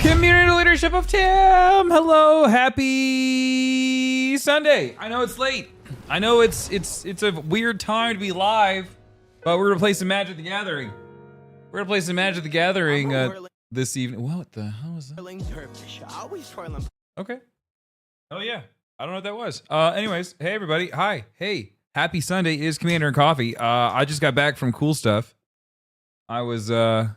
Community leadership of Tim. Hello, happy Sunday. I know it's late. I know it's a weird time to be live, but we're gonna play some Magic the Gathering. We're gonna play some Magic the Gathering this evening. What the hell was that? Okay. Oh yeah. I don't know what that was. Anyways, hey everybody. Hi. Hey. Happy Sunday. It is Commander and Coffee. I just got back from Cool Stuff. I was oh.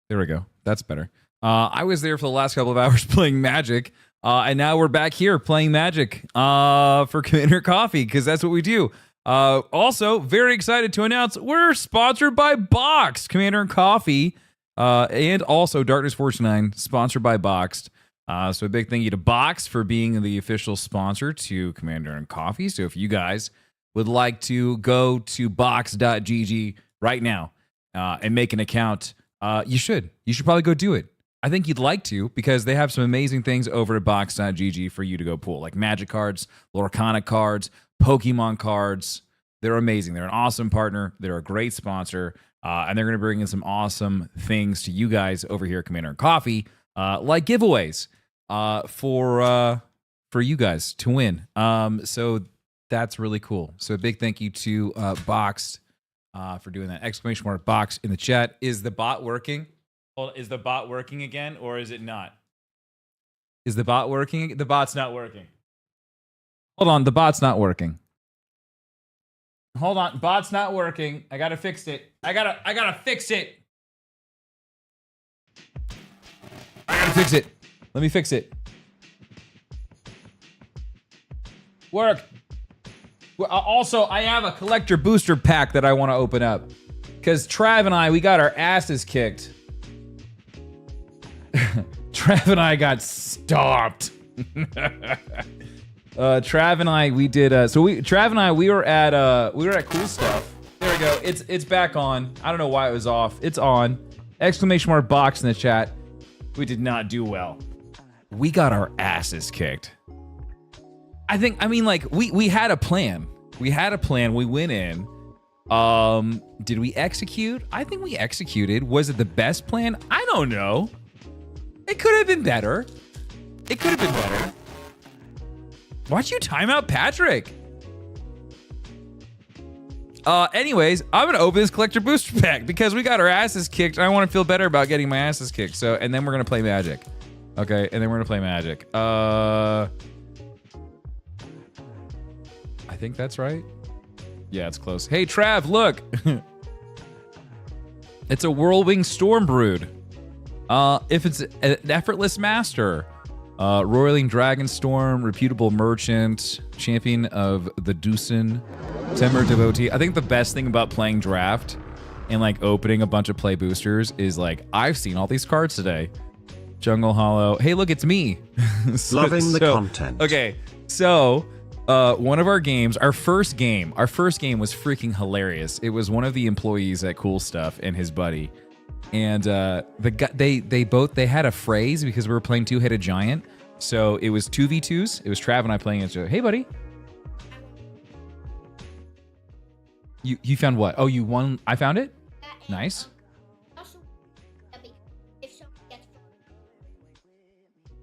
There we go. That's better. I was there for the last couple of hours playing Magic. And now we're back here playing Magic for Commander Coffee, because that's what we do. Also, very excited to announce we're sponsored by Boxed, Commander and Coffee, and also Darkness 49, sponsored by Boxed. So a big thank you to Boxed for being the official sponsor to Commander and Coffee. So if you guys would like to go to box.gg right now and make an account, you should probably go do it. I think you'd like to, because they have some amazing things over at box.gg for you to go pull, like Magic cards, Lorcana cards, Pokemon cards. They're amazing. They're an awesome partner. They're a great sponsor, and they're going to bring in some awesome things to you guys over here at Commander and Coffee, like giveaways for you guys to win. So that's really cool. So a big thank you to Boxed for doing that. Exclamation mark Box in the chat. Is the bot working? Hold on, is the bot working again, or is it not? Is the bot working? The bot's not working. Hold on, the bot's not working. Hold on, bot's not working. I gotta fix it. I gotta fix it. I gotta fix it. Let me fix it. Work. Also, I have a collector booster pack that I want to open up, because Trav and I, we got our asses kicked. Trav and I got stomped. Trav and I, we did. Trav and I, we were at Cool Stuff. There we go. It's back on. I don't know why it was off. It's on. Exclamation mark Box in the chat. We did not do well. We got our asses kicked. I mean, like, we had a plan. We had a plan. We went in. Did we execute? I think we executed. Was it the best plan? I don't know. It could have been better. It could have been better. Why'd you time out Patrick? Anyways, I'm gonna open this collector booster pack because we got our asses kicked. And I want to feel better about getting my asses kicked. So, and then we're gonna play Magic. Okay, and then we're gonna play Magic. I think that's right. Yeah, it's close. Hey, Trav, look. It's a Whirlwind Storm Brood. If it's an Effortless Master, Roiling Dragonstorm, Reputable Merchant, Champion of the Deucin, Temur Devotee. I think the best thing about playing Draft and like opening a bunch of play boosters is like, I've seen all these cards today. Jungle Hollow. Hey, look, it's me. Loving the content. Okay, so one of our games, our first game was freaking hilarious. It was one of the employees at Cool Stuff and his buddy. And the guy, they had a phrase because we were playing Two-Headed Giant. So it was 2v2s. It was Trav and I playing against each other. Hey, buddy. You found what? Oh, you won. I found it? Nice.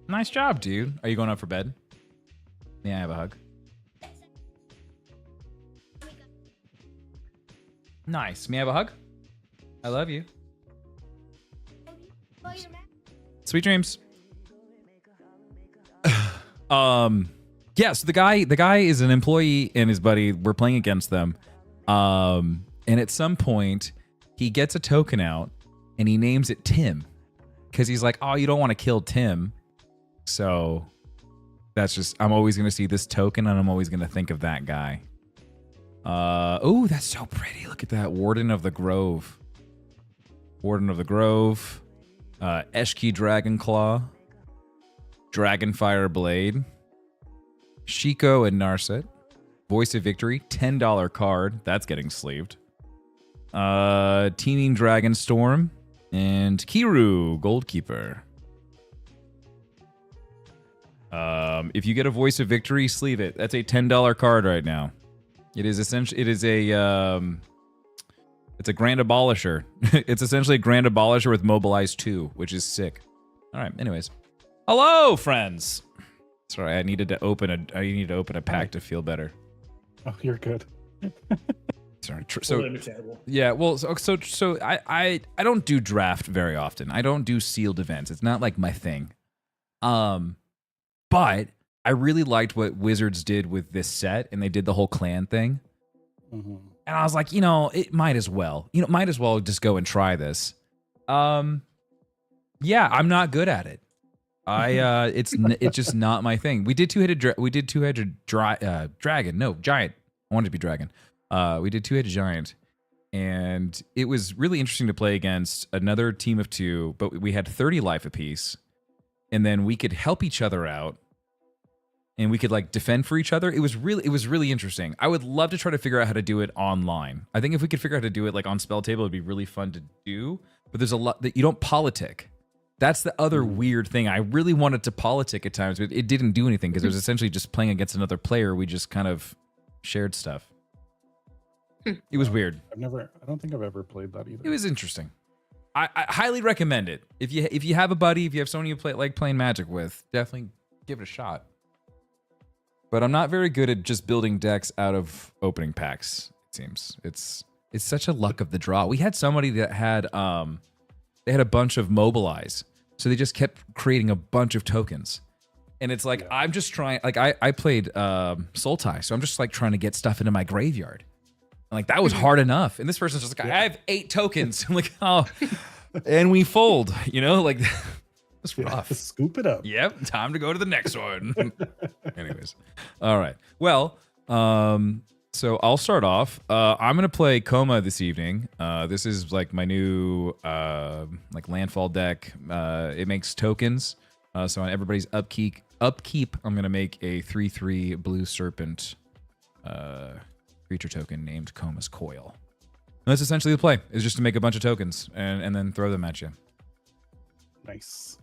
Nice job, dude. Are you going up for bed? May I have a hug? Nice. May I have a hug? I love you. Sweet dreams. Yeah, so the guy is an employee and his buddy, we're playing against them. And at some point he gets a token out and he names it Tim. Because he's like, oh, you don't want to kill Tim. So that's just, I'm always gonna see this token and I'm always gonna think of that guy. Oh, that's so pretty. Look at that. Warden of the Grove. Warden of the Grove. Eshki Dragonclaw, Dragonfire Blade, Shiko and Narset, Voice of Victory, $10 card, that's getting sleeved. Teeming Dragonstorm, and Kiru, Goldkeeper. If you get a Voice of Victory, sleeve it. That's a $10 card right now. It is essentially, it is a It's a Grand Abolisher. It's essentially a Grand Abolisher with Mobilize 2, which is sick. All right, anyways. Hello, friends. Sorry, I needed to open a pack to feel better. Oh, you're good. Sorry. Totally understandable. Yeah, well, so I don't do draft very often. I don't do sealed events. It's not like my thing. But I really liked what Wizards did with this set, and they did the whole clan thing. Mm-hmm. And I was like, it might as well. Might as well just go and try this. Yeah, I'm not good at it. It's just not my thing. We did two-headed dragon. No, giant. I wanted to be dragon. We did two-headed giant, and it was really interesting to play against another team of 2. But we had 30 life apiece, and then we could help each other out, and we could like defend for each other. It was really interesting. I would love to try to figure out how to do it online. I think if we could figure out how to do it like on Spell Table, it'd be really fun to do. But there's a lot that you don't politic. That's the other weird thing. I really wanted to politic at times, but it didn't do anything because it was essentially just playing against another player. We just kind of shared stuff. It was weird. I don't think I've ever played that either. It was interesting. I highly recommend it. If you have a buddy, if you have someone you like playing Magic with, definitely give it a shot. But I'm not very good at just building decks out of opening packs. It seems it's such a luck of the draw. We had somebody that had they had a bunch of Mobilize, so they just kept creating a bunch of tokens. And it's like I'm just trying. Like I played Sultai, so I'm just like trying to get stuff into my graveyard. And like that was hard enough. And this person's just like, I have 8 tokens. I'm like, oh, and we fold. Like. It's rough. Scoop it up. Yep. Time to go to the next one. Anyways. All right. Well, so I'll start off. I'm going to play Koma this evening. This is like my new like landfall deck. It makes tokens. So on everybody's upkeep, I'm going to make a 3/3 blue serpent creature token named Koma's Coil. And that's essentially the play. Is just to make a bunch of tokens and then throw them at you. Nice.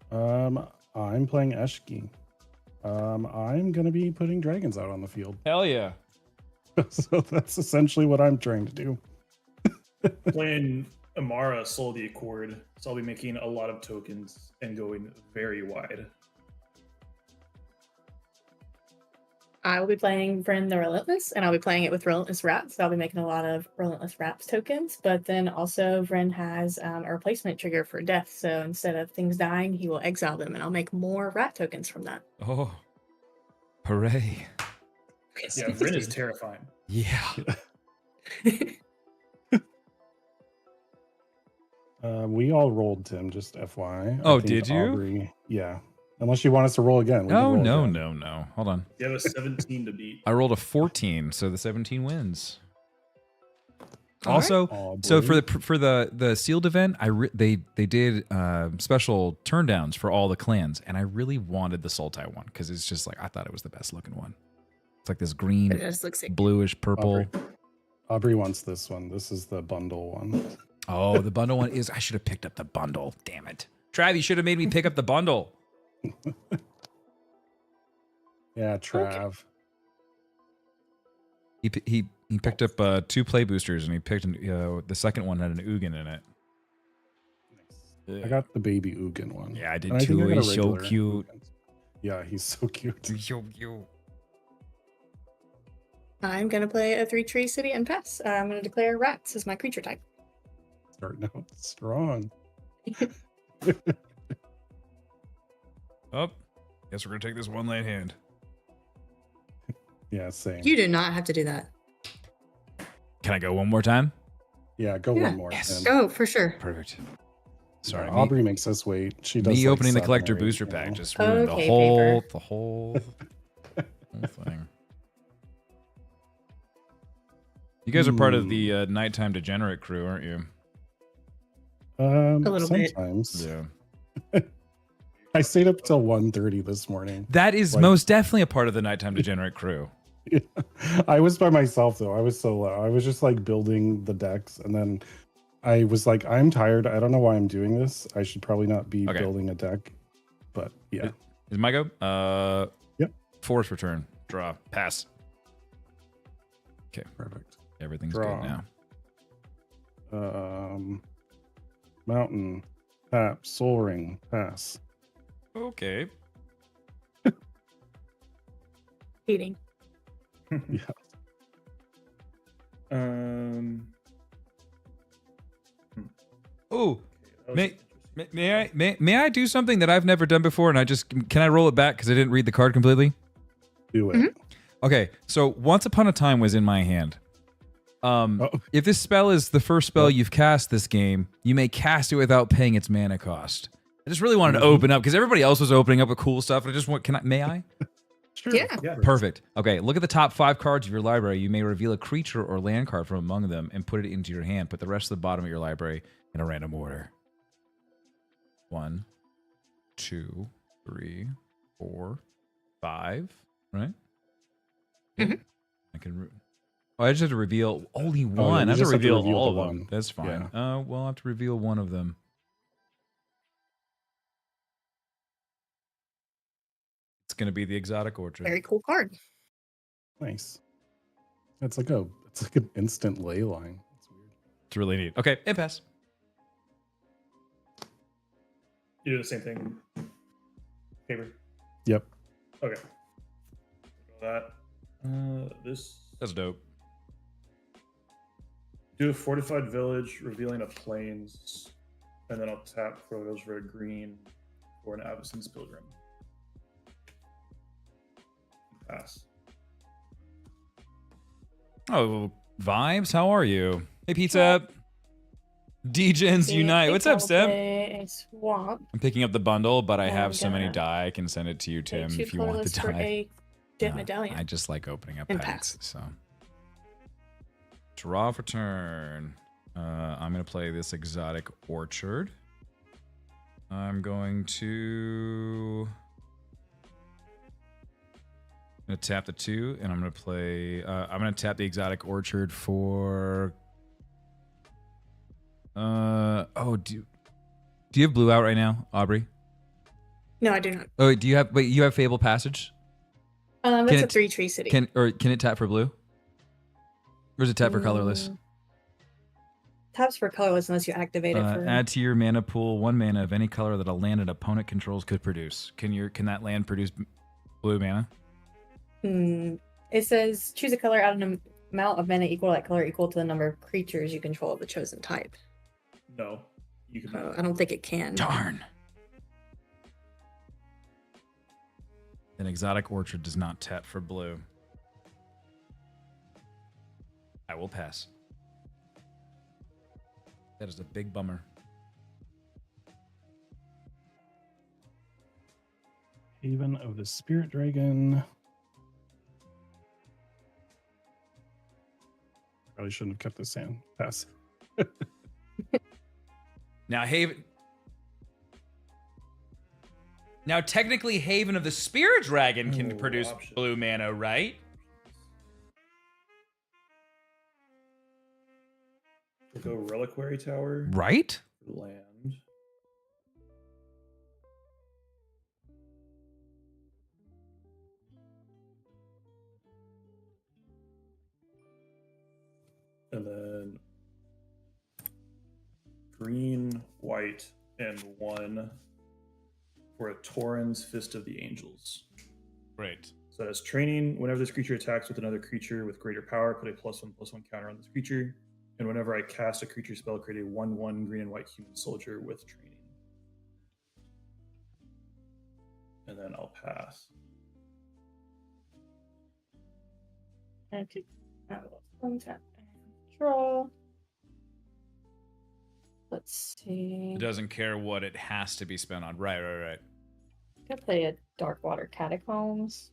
I'm playing Eshki. I'm gonna be putting dragons out on the field. Hell yeah. So that's essentially what I'm trying to do. Playing Amara Soul the Accord, so I'll be making a lot of tokens and going very wide. I will be playing Vryn the Relentless, and I'll be playing it with Relentless Wraps. So I'll be making a lot of Relentless Wraps tokens, but then also Vryn has a replacement trigger for death. So instead of things dying, he will exile them, and I'll make more rat tokens from that. Oh, hooray. Yeah, Vryn is terrifying. Yeah. We all rolled, Tim, just FYI. Oh, I think did you? Aubrey, yeah. Unless you want us to roll again. We can Oh, roll no, again. no. Hold on. You have a 17 to beat. I rolled a 14, so the 17 wins. All Also, Aubrey. so for the sealed event, they did special turndowns for all the clans, and I really wanted the Sultai one because it's just like I thought it was the best looking one. It's like this It green, just looks like bluish purple. Aubrey wants this one. This is the bundle one. Oh, the bundle one is. I should have picked up the bundle. Damn it, Trav! You should have made me pick up the bundle. Yeah, Trav. He picked up 2 play boosters, and he picked the second one had an Ugin in it. I got the baby Ugin one. Yeah, I did And too. think I got He's a so regular cute. Ugin. Yeah, he's so cute. He's so cute. I'm going to play a 3-tree city and pass. I'm going to declare rats as my creature type. Starting out strong. Oh, guess we're gonna take this one lane hand. Yeah, same. You do not have to do that. Can I go one more time? Yeah, go Yeah. one more. Yes. Tim. Oh, for sure. Perfect. Sorry, Aubrey makes us wait. She does. me like opening the 7 collector or 8, booster you pack know? just ruined Okay, the whole thing. You guys are part of the nighttime degenerate crew, aren't you? A little bit. sometimes. Yeah. I stayed up till 1:30 this morning. That is Like- most definitely a part of the nighttime degenerate crew. I was by myself though. I was solo. I was just like building the decks, and then I was like, I'm tired. I don't know why I'm doing this. I should probably not be Okay. building a deck. But yeah. Is my go? Yep. Force return. Draw. Pass. Perfect. Everything's Draw. good now. Mountain, tap, soul ring, pass. Okay. Cheating. Yeah. Oh, that was May- interesting. may I do something that I've never done before? And can I roll it back because I didn't read the card completely? Do it. Mhm. Okay, so Once Upon a Time was in my hand. Oh. If this spell is the first spell you've cast this game, you may cast it without paying its mana cost. I just really wanted to open up because everybody else was opening up with cool stuff. And I just want, may I? Sure. Yeah. Yeah. Perfect. Okay, look at the top 5 cards of your library. You may reveal a creature or land card from among them and put it into your hand. Put the rest of the bottom of your library in a random order. 1, 2, 3, 4, 5. Right? Mhm. I can. I just have to reveal only yeah, one. you I have to just have to reveal reveal all of the them. one. That's fine. Yeah. Well, I'll have to reveal one of them. It's gonna be the Exotic Orchard. Very cool card. Nice. It's like an instant ley line. It's weird. It's really neat. Okay, impasse. You do the same thing. Paper. Yep. Okay. That. This. That's dope. Do a fortified village, revealing a plains, and then I'll tap photos for a green for an Avacyn's Pilgrim. Pass. Oh, Vibes, how are you? Hey, Pizza. D-Gens Unite. What's up, Step? A swamp. I'm picking up the bundle, but I Oh, have so many God. die. I can send it to you, Tim, Two if you want the colorless for die. a jet No, medallion. I just like opening up And packs. pass. So, draw for turn. I'm gonna play this Exotic Orchard. I'm going to. I'm gonna tap the 2, and I'm gonna play. I'm gonna tap the Exotic Orchard for. Do you have blue out right now, Aubrey? No, I do not. Oh, do you have? Wait, you have Fable Passage? That's Can a it- 3-tree city. Can it tap for blue? Or is it tap for colorless? Taps for colorless unless you activate it for. Add to your mana pool 1 mana of any color that a land an opponent controls could produce. Can that land produce blue mana? It says choose a color out of an amount of mana equal to that color equal to the number of creatures you control of the chosen type. No. You can. I don't think it can. Darn. An Exotic Orchard does not tap for blue. I will pass. That is a big bummer. Haven of the Spirit Dragon. Probably shouldn't have kept this hand. Pass. Now technically Haven of the Spirit Dragon can Oh, produce option. blue mana, right? We'll go Reliquary Tower. Right? Land. And then green, white, and 1 for a Tauren's Fist of the Angels. Great. So as training, whenever this creature attacks with another creature with greater power, put a +1/+1 counter on this creature. And whenever I cast a creature spell, create a 1/1 green and white human soldier with training. And then I'll pass. Okay. Untap and draw. Let's see. It doesn't care what it has to be spent on. Right. I could play a Darkwater Catacombs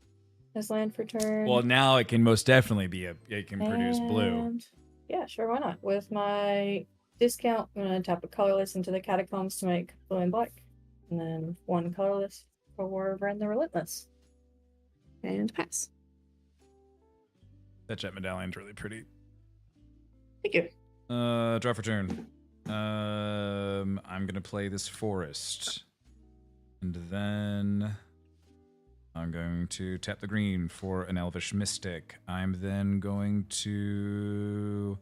as land for turn. Well, now it can most definitely be it can produce blue. And- Yeah, sure, why not? With my discount, I'm gonna tap a colorless into the Catacombs to make blue and black. And then 1 colorless for Vren the Relentless. And pass. That jet medallion's really pretty. Thank you. Draw for turn. I'm gonna play this forest. And then I'm going to tap the green for an Elvish Mystic. I'm then going to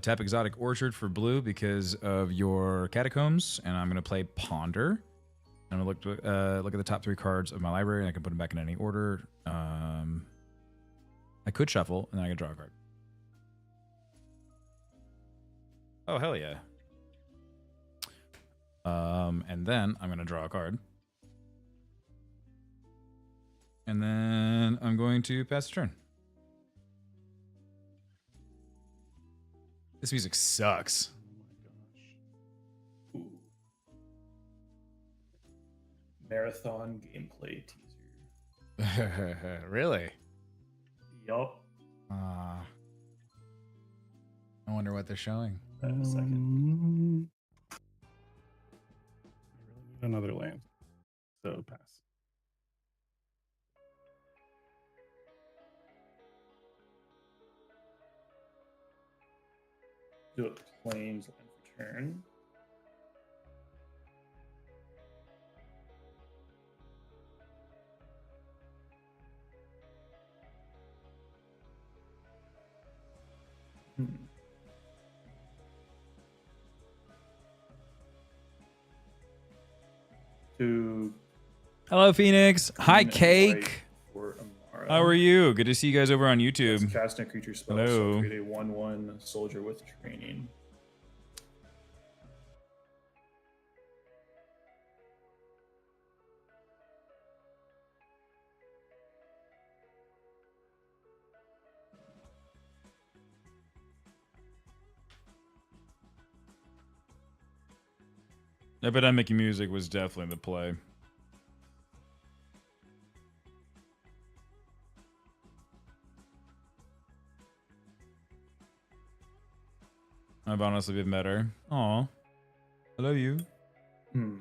Tap Exotic Orchard for blue because of your Catacombs, and I'm going to play Ponder. I'm going to look at the top 3 cards of my library, and I can put them back in any order. I could shuffle, and then I can draw a card. Oh, hell yeah. And then I'm going to draw a card. And then I'm going to pass the turn. This music sucks. Ooh. Marathon gameplay teaser. Really? Yup. I wonder what they're showing. In a second. I really need another land. So pass. Do it plains and return. To Hello, Phoenix. Hi, green and Cake. white for Amara. How are you? Good to see you guys over on It's YouTube. casting a creature spell. Hello. So create a 1/1 soldier with training. Epidemic Music was definitely the play. I've honestly been better. Aw. I love you. Hmm.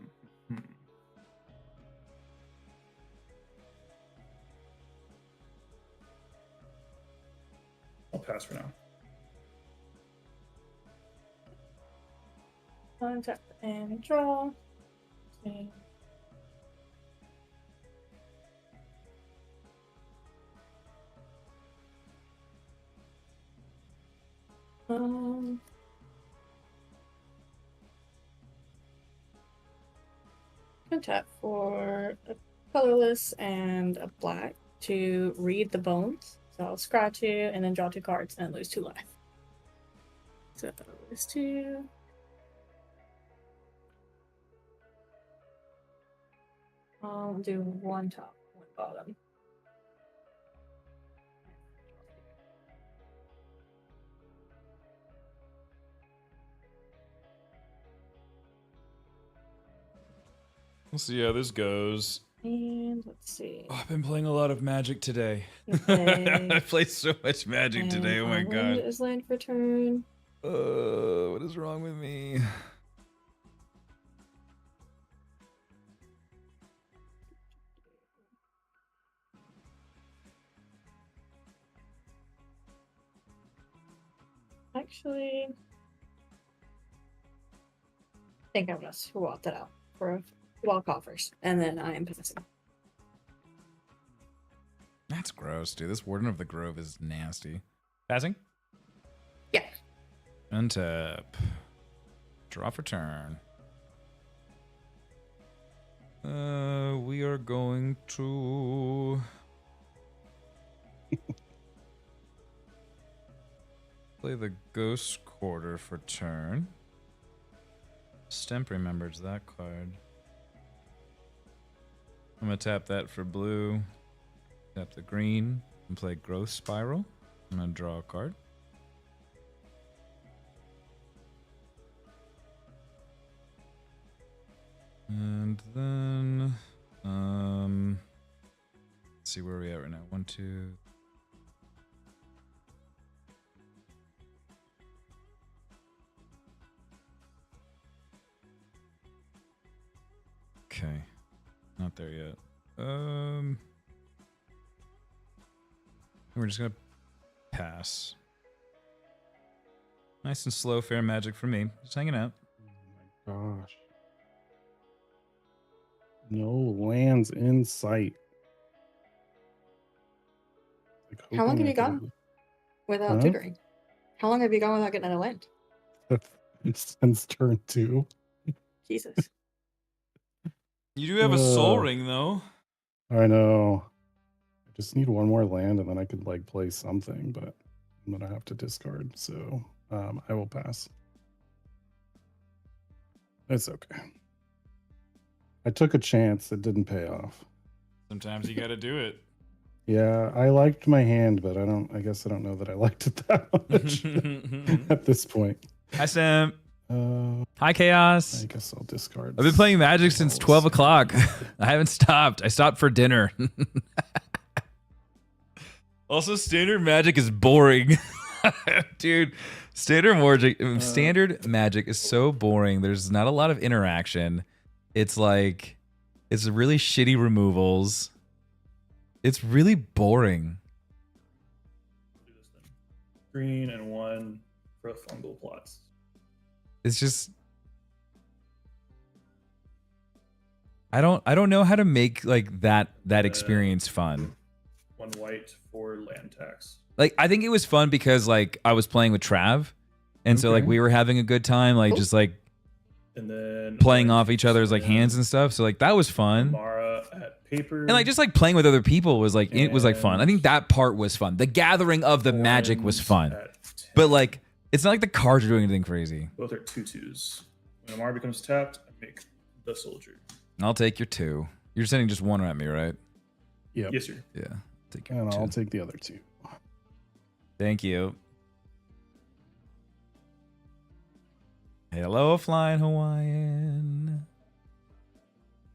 I'll pass for now. Untap and draw. Okay. Tap for a colorless and a black to read the bones. So I'll scry 2 and then draw 2 cards and lose 2 life. So lose 2. I'll do 1 top, 1 bottom. We'll see how this goes. And let's see. Oh, I've been playing a lot of Magic today. Okay. I played so much Magic today. Oh my Island god. is land for turn. What is wrong with me? Actually, I think I'm gonna swap that out for a walk offers, and then I am passing. That's gross, dude. This Warden of the Grove is nasty. Passing? Yeah. Untap. Draw for turn. We are going to play the Ghost Quarter for turn. Stemp remembers that card. I'm gonna tap that for blue. Tap the green and play Growth Spiral. I'm gonna draw a card. And then, let's see where are we at right now. 1, 2. Okay, not there yet. We're just gonna pass. Nice and slow, fair magic for me. Just hanging out. Oh my gosh. No lands in sight. Like, How long hoping have I you could gone without Huh? tutoring? How long have you gone without getting another land? Since turn 2. Jesus. You do have a soul Uh, ring though. I know. I just need one more land and then I could like play something, but I'm gonna have to discard. So I will pass. It's okay. I took a chance. It didn't pay off. Sometimes you got to do it. Yeah, I liked my hand, but I guess I don't know that I liked it that much at this point. Hi Sam. I Hi Chaos. guess I'll discard. I've been playing Magic since 12 o'clock. I haven't stopped. I stopped for dinner. Also, standard Magic is boring. Dude, standard Magic is so boring. There's not a lot of interaction. It's like, it's really shitty removals. It's really boring. Do this then. Green and 1 for fungal plots. It's just, I don't know how to make like that experience fun. 1 white for land tax. Like, I think it was fun because like I was playing with Trav, and so like Okay. we were having a good time, like Cool. just like And then playing orange off each other's like hands and stuff. So like that was fun. Mara at paper. And like just like playing with other people was like it was like fun. I think that part was fun. The gathering of the magic was fun. at 10. But like it's not like the cards are doing anything crazy. Both are 2/2s. When Mara becomes tapped, I make the soldier. I'll take your 2. You're sending just 1 at me, right? Yep. Yes, sir. Yeah. Take your And 2. I'll take the other 2. Thank you. Hello, Flying Hawaiian.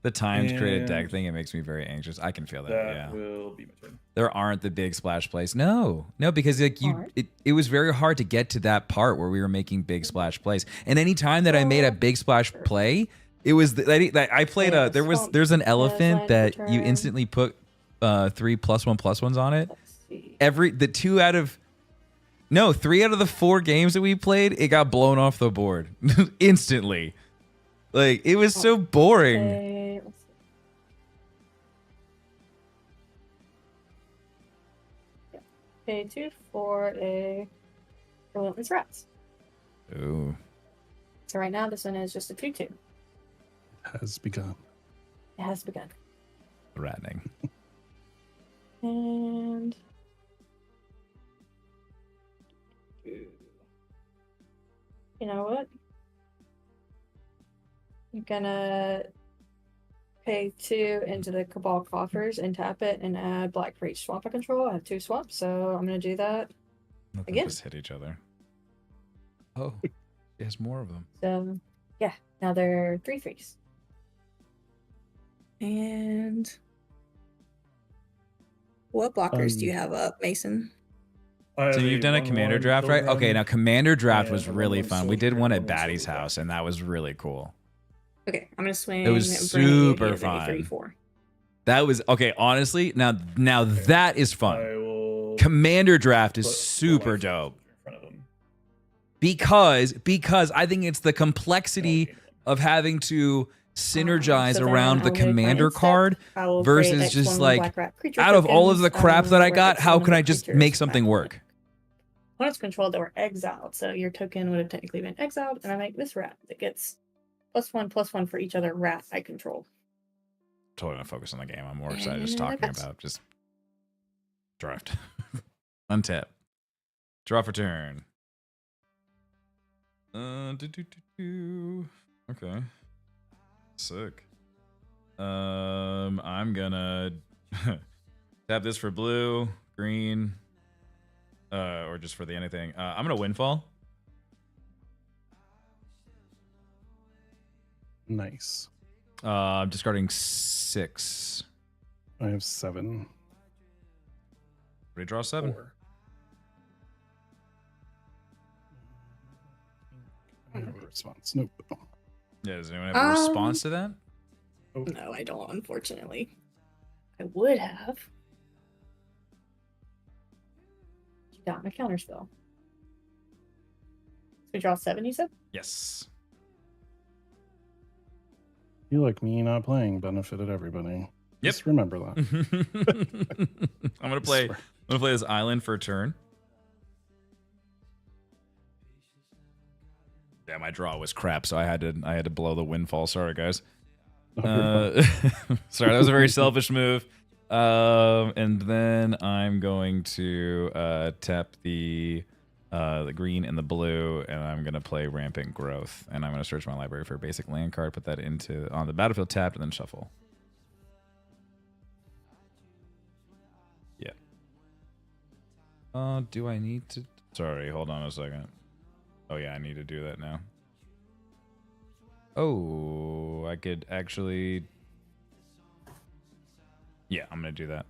The timed created deck And thing, it makes me very anxious. I can feel that, That yeah. will be my turn. There aren't the big splash plays. No, because like Aren't? it was very hard to get to that part where we were making big splash plays. And any time that I made a big splash play, it was I played Yeah, a swamp there's an has elephant land that you return. instantly put 3 +1/+1s on it. Let's see. The 3 out of the 4 games that we played, it got blown off the board instantly. Like it was so boring. Okay, let's see. Yeah. Pay 2 for a Relentless Rats. Ooh, So right now this one is just a 2/2. Has begun. It has begun. ratting. And you know what? I'm gonna pay 2 into the Cabal coffers and tap it and add Black for each swamp I control. I have 2 swamps, so I'm gonna do that. Nothing Again. just hit each other. Oh, he has more of them. So yeah, now they're 3/3s. And what blockers do you have up, Mason? I So have you've done a 1/1 commander draft, right? Pilgrim. Okay, now commander draft and was a really 1/1 fun. We did soldier, one at 1/1 Batty's soldier. house, and that was really cool. Okay, I'm gonna swing. It was Brennan super here, fun. 34. That was okay. Honestly, now that is fun. I will Commander draft is put the super life dope soldier in front of him. because I think it's the complexity of having to synergize So then around the I'll make my commander instep. card I will versus create just X1 like, black rat creature out of all of the tokens, crap that I where got, how X1 can I of the just creatures make something back work? When it's controlled, they were exiled, so your token would have technically been exiled, and I make this rat that gets +1/+1 for each other rat I control. Totally gonna focus on the game. I'm more excited just And talking that's- about just draft. Untap. Draw for turn. Okay. Sick. I'm gonna tap this for blue, green, or just for the anything. I'm gonna windfall. Nice. I'm discarding 6. I have 7. Redraw 7. 4. I have a response. Nope. Yeah, does anyone have a response to that? No, I don't, unfortunately. I would have. You got my counterspell. So we draw 7, you said? Yes. You like me not playing benefited everybody. Yep. Just remember that. I'm gonna play this island for a turn. Yeah, my draw was crap, so I had to blow the windfall. Sorry, guys. Oh, Sorry, that was a very selfish move. And then I'm going to tap the green and the blue, and I'm gonna play Rampant Growth, and I'm gonna search my library for a basic land card, put that into on the battlefield tapped, and then shuffle. Yeah. Do I need to? Sorry, hold on a second. Oh yeah, I need to do that now. Oh, I could actually. Yeah, I'm gonna do that.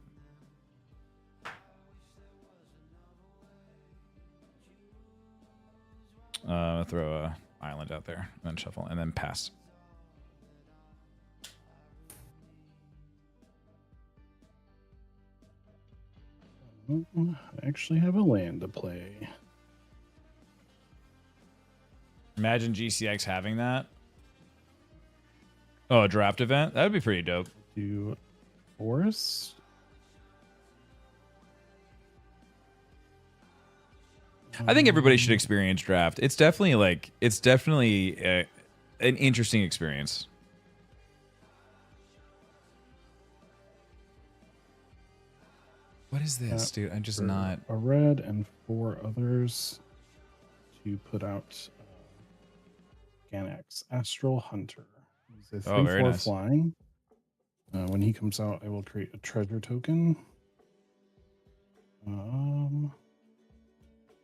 Throw a island out there, and then shuffle, and then pass. I actually have a land to play. Imagine GCX having that. Oh, a draft event? That would be pretty dope. Do forest. I think everybody should experience draft. It's definitely an interesting experience. What is this, dude? I'm just not. A red and 4 others to put out Ganax Astral Hunter. He's a 3/4 nice. flying. When he comes out, I will create a treasure token.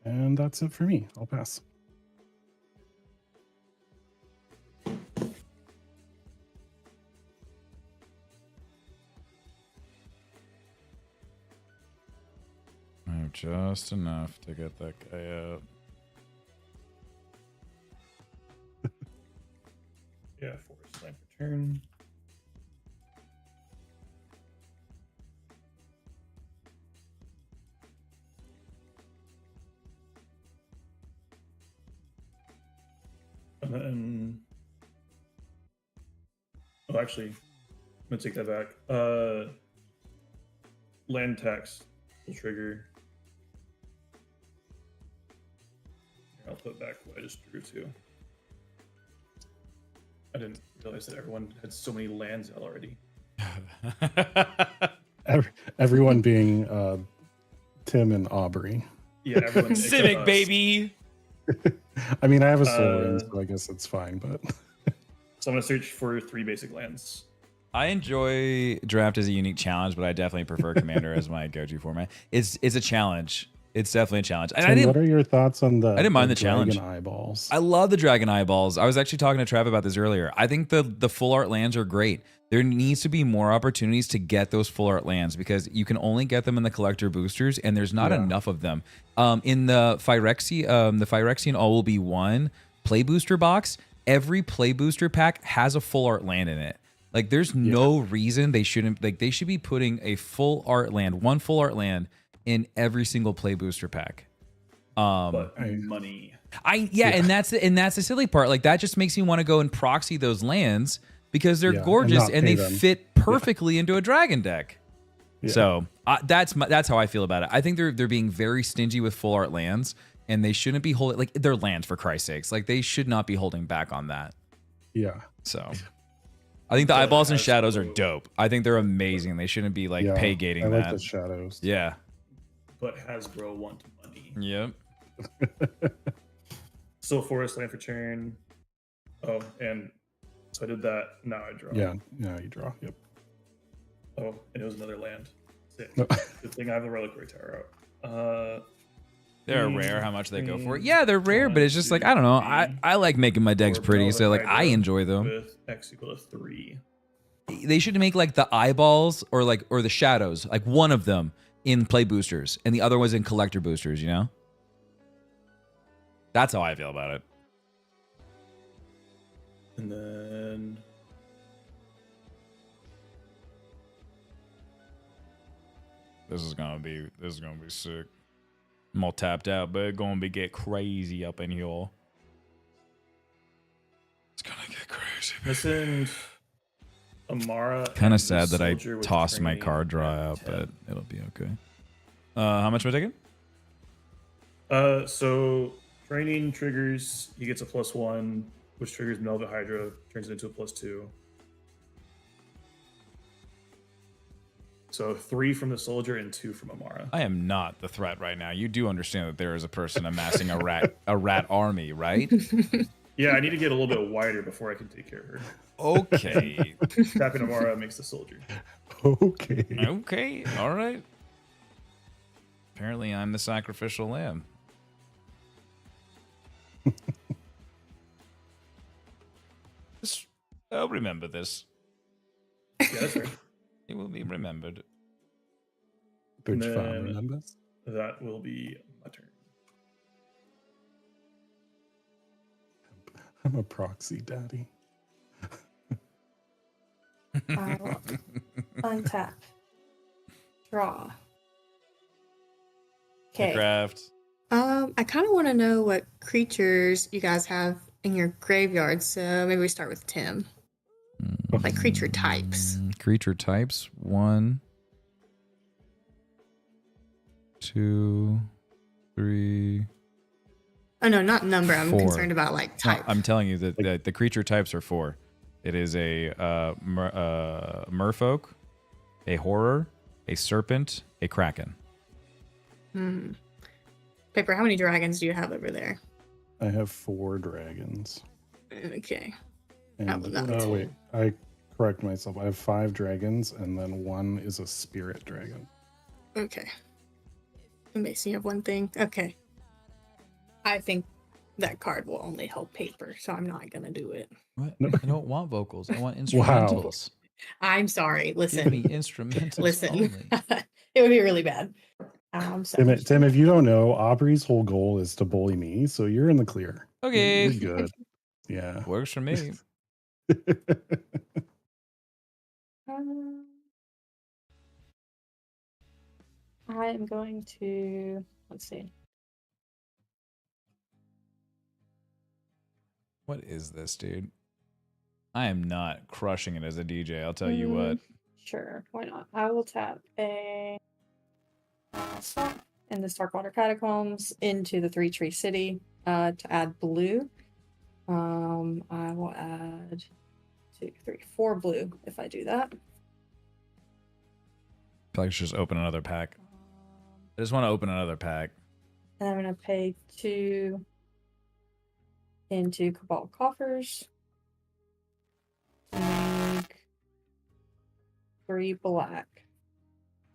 And that's it for me. I'll pass. I have just enough to get that guy out. Yeah, forest land for turn. And then, oh, actually, I'm gonna take that back. Land tax will trigger. Here, I'll put back what I just drew to. I didn't realize that everyone had so many lands already. Everyone being Tim and Aubrey. Yeah, everyone. Civic, baby. I mean, I have a soul ring, so I guess it's fine. But So I'm gonna search for 3 basic lands. I enjoy draft as a unique challenge, but I definitely prefer Commander as my go-to format. It's a challenge. It's definitely a challenge. And Tim, what are your thoughts on the? I didn't mind the challenge. Dragon eyeballs. I love the dragon eyeballs. I was actually talking to Trav about this earlier. I think the full art lands are great. There needs to be more opportunities to get those full art lands because you can only get them in the collector boosters, and there's not enough of them. In the Phyrexian All Will Be One play booster box, every play booster pack has a full art land in it. Like, there's no reason they shouldn't. Like, they should be putting a full art land, one full art land, in every single play booster pack. But money. And that's the silly part. Like, that just makes me want to go and proxy those lands because they're gorgeous and they fit perfectly into a dragon deck. Yeah. So that's how I feel about it. I think they're being very stingy with full art lands, and they shouldn't be holding, like, they're lands, for Christ's sakes. Like, they should not be holding back on that. Yeah. So I think the eyeballs and shadows are dope. I think they're amazing. They shouldn't be like pay gating that. I like the shadows. Yeah. But Hasbro want money. Yep. So forest land for turn. Oh, and so I did that. Now I draw. Yeah, you draw. Yep. Oh, and it was another land. Sick. Good thing I have the reliquary tower out. They're rare how much they go for it. Yeah, they're rare, but it's just like, I don't know. I like making my decks pretty, so like I enjoy them. With X equal to 3. They should make like the eyeballs or the shadows, like one of them in play boosters and the other one's in collector boosters, you know? That's how I feel about it. And then This is gonna be sick. I'm all tapped out, but it's gonna get crazy up in here. It's gonna get crazy. missing Amara. Kind of sad that I tossed my card draw out, but it'll be okay. How much am I taking? So Training triggers. He gets a +1, which triggers Melva Hydra, turns it into a +2. So 3 from the soldier and 2 from Amara. I am not the threat right now. You do understand that there is a person amassing a rat army, right? Yeah, I need to get a little bit wider before I can take care of her. Okay. Tapping Amara makes the soldier. Okay. Okay. All right. Apparently, I'm the sacrificial lamb. I'll remember this. Yeah, that's right. It will be remembered. Which Then- farm remembers? That will be my turn. I'm a proxy daddy. I'll untap. Draw. Okay. Craft. I kind of want to know what creatures you guys have in your graveyard, so maybe we start with Tim. Like creature types. Creature types. 1, 2, 3. Oh no, not number. I'm 4. concerned about like No, type. I'm telling you that the creature types are 4. It is a merfolk, a horror, a serpent, a kraken. Paper, how many dragons do you have over there? I have 4 dragons. Okay. And, That was not oh two. wait, I correct myself. I have 5 dragons, and then 1 is a spirit dragon. Okay. Mason, you have one thing? Okay. I think that card will only help Paper, so I'm not gonna do it. What? No. I don't want vocals. I want Wow. instrumentals. I'm sorry. Give Listen. me instrumentals Listen. only. It would be really bad. I'm sorry. Tim, if you don't know, Aubrey's whole goal is to bully me, so you're in the clear. Okay. You're good. Yeah. Works for me. I am going to, let's see. What is this, dude? I am not crushing it as a DJ. I'll tell you what. Sure, why not? I will tap a slot in the Starkwater Catacombs into the 3-tree city to add blue. I will add 2, 3, 4 blue if I do that. I feel like I should just open another pack. I just want to open another pack. And I'm going to pay 2 into Cabal Coffers. To make 3 black.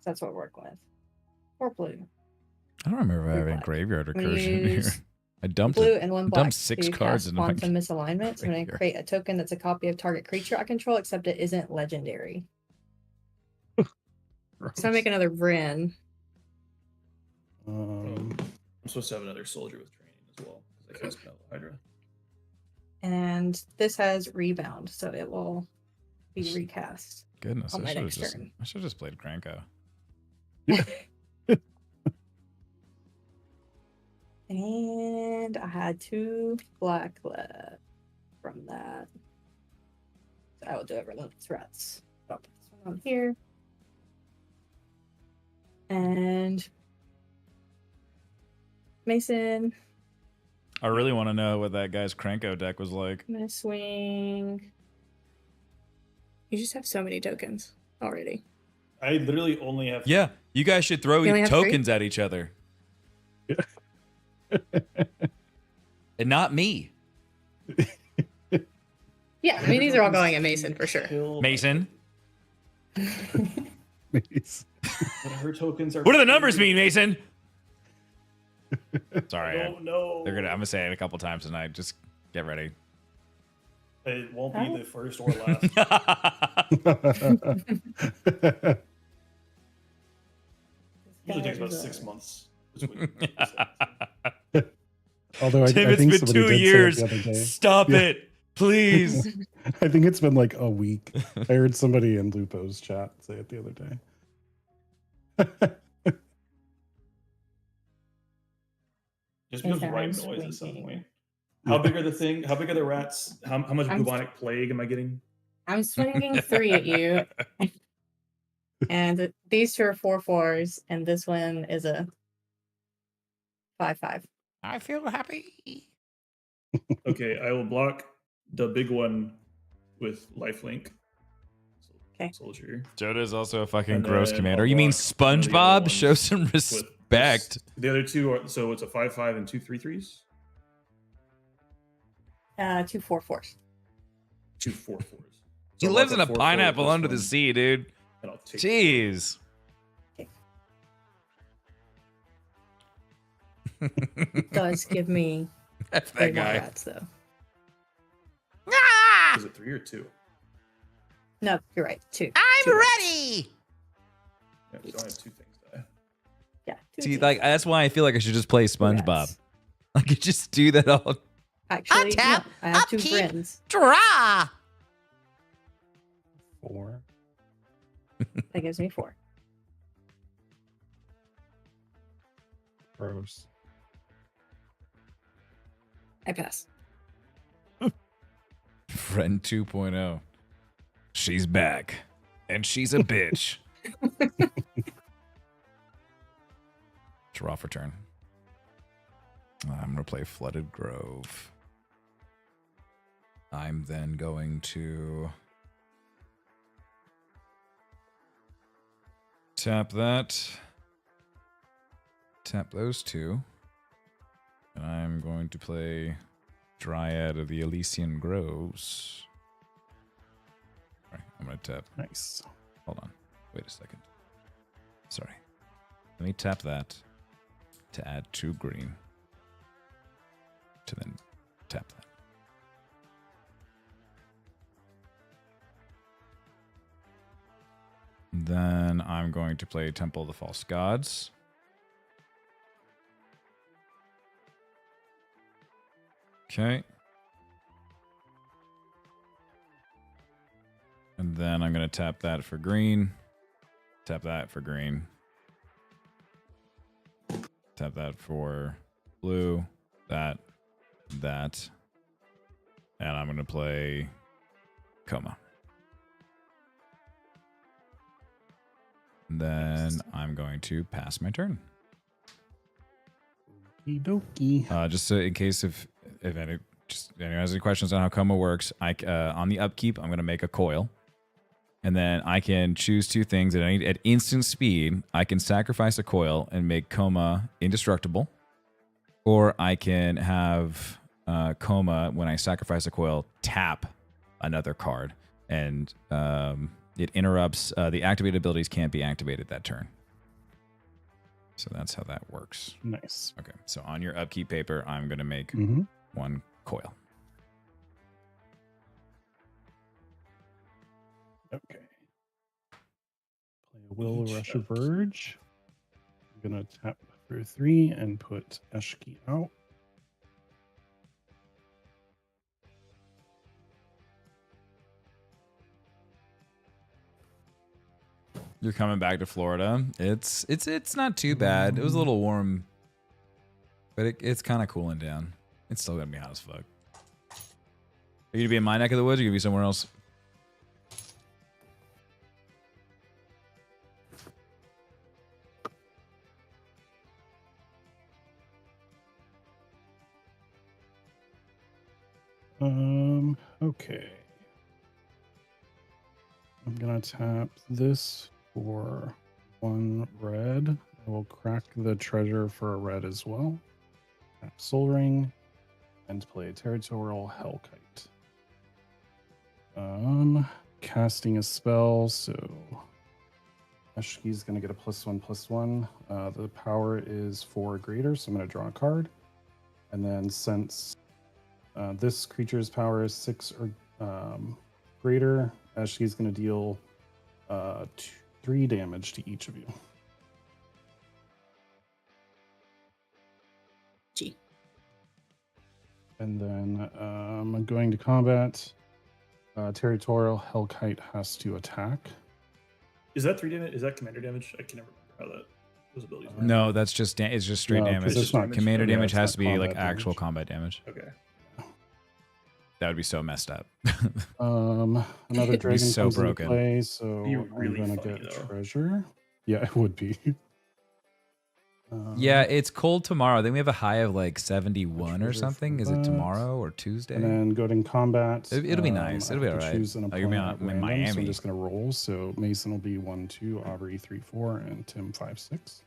That's what we're working with. Or blue. I don't remember Three having black. recursion I'm gonna in here. use I dumped blue it. and 1 I black dumped 6 to cards cast into my Quantum Misalignment. So I'm going to graveyard. create a token that's a copy of target creature I control, except it isn't legendary. So I make another Vryn. Um, I'm supposed to have another soldier with training as well because I cast Melva Hydra. And this has rebound, so it will be recast. Goodness, on I my should have next just, turn. I should have just played Kranko. And I had 2 black left from that. So I will do it Relentless Rats. I'll put this one on here. And Mason, I really want to know what that guy's Kranko deck was like. I'm gonna swing. You just have so many tokens already. I literally only have. Yeah, you guys should throw You only have 3? tokens at each other. And not me. Yeah, I mean these are all going at Mason for sure. Kill- Mason. please. But her tokens are. What do the numbers mean, Mason? Sorry. I don't know. I'm gonna say it a couple times tonight. Just get ready. It won't be Huh? the first or last. Usually takes about 6 months. between- Although I Tim, it's think been somebody 2 did say it years. the other day. Stop Yeah. it, please. I think it's been like a week. I heard somebody in Lupo's chat say it the other day. Just because Okay, right I'm noise at some swinging. point. How big are the thing? How big are the rats? How much I'm- bubonic plague am I getting? I'm swinging 3 at you. And these 2 are 4/4s, and this one is a 5/5. I feel happy. Okay, I will block the big one with lifelink. Okay. Soldier. Joda is also a fucking And gross then commander. I'll You mean block one of the other SpongeBob? Show ones some with respect. The other two are so it's a 5/5 and 2 3/3s. 2 4/4s. 2 4/4s. He So I'll lives block in a 4/4 pineapple plus under the one, sea, dude. and I'll take Jeez. Does give me That's 3 that more guy. rats though. Is it 3 or 2? No, you're right. 2. I'm 2 rats. ready. Yeah, so I have 2 things die. Yeah. 2 See, things. like that's why I feel like I should just play 2 SpongeBob. rats. I could just do that all. Actually, no, Untap, I have 2 upkeep. friends. Draw. 4. That gives me 4. Gross. I pass. Friend 2.0. She's back, and she's a bitch. Draw for turn. I'm gonna play Flooded Grove. I'm then going to tap that. Tap those 2. And I'm going to play Dryad of the Elysian Groves. All right, I'm going to tap. Nice. Hold on. Wait a second. Sorry. Let me tap that to add 2 green. To then tap that. Then I'm going to play Temple of the False Gods. Okay. And then I'm going to tap that for green. Tap that for green. Tap that for blue. That. And I'm going to play Coma. Then I'm going to pass my turn. Okie dokie. Just so in case if anyone has any questions on how Coma works, on the upkeep, I'm going to make a coil. And then I can choose 2 things at instant speed. I can sacrifice a coil and make Coma indestructible. Or I can have Coma, when I sacrifice a coil, tap another card. And it interrupts, the activated abilities can't be activated that turn. So that's how that works. Nice. Okay, so on your upkeep paper, I'm going to make Mm-hmm. 1 coil. Okay. Play a Will Each Rush shot. Verge. I'm gonna tap through 3 and put Eshki out. You're coming back to Florida. It's not too bad. It was a little warm, but it's kind of cooling down. It's still gonna be hot as fuck. Are you gonna be in my neck of the woods? Or are you gonna be somewhere else? Okay. I'm gonna tap this for 1 red. I will crack the treasure for a red as well. Tap Soul Ring and play Territorial Hellkite. Casting a spell, so Eshki's gonna get a +1/+1. The power is 4 or greater, so I'm gonna draw a card. And then since this creature's power is 6 or greater, Eshki's going to deal 3 damage to each of you. Gee. And then I'm going to combat. Territorial Hellkite has to attack. Is that 3 damage? Is that commander damage? I can never remember how those abilities work. No, that's just it's just straight No, 'cause damage. it's not- Commander yeah, damage it's has not to be like combat actual damage. combat damage. Okay. That would be so messed up. Another It'd be dragon so comes broken. into play, so Be I'm really going to funny, get though. treasure. Yeah, it would be. Yeah, it's cold tomorrow. Then we have a high of like 71 or trigger something. for Is it that. tomorrow or Tuesday? And then go in combat. It'll be nice. I It'll be have to all right. choose an Oh, you're opponent in at random, so Miami. I'm just gonna roll. So Mason will be 1-2, Aubrey 3-4, and Tim 5-6.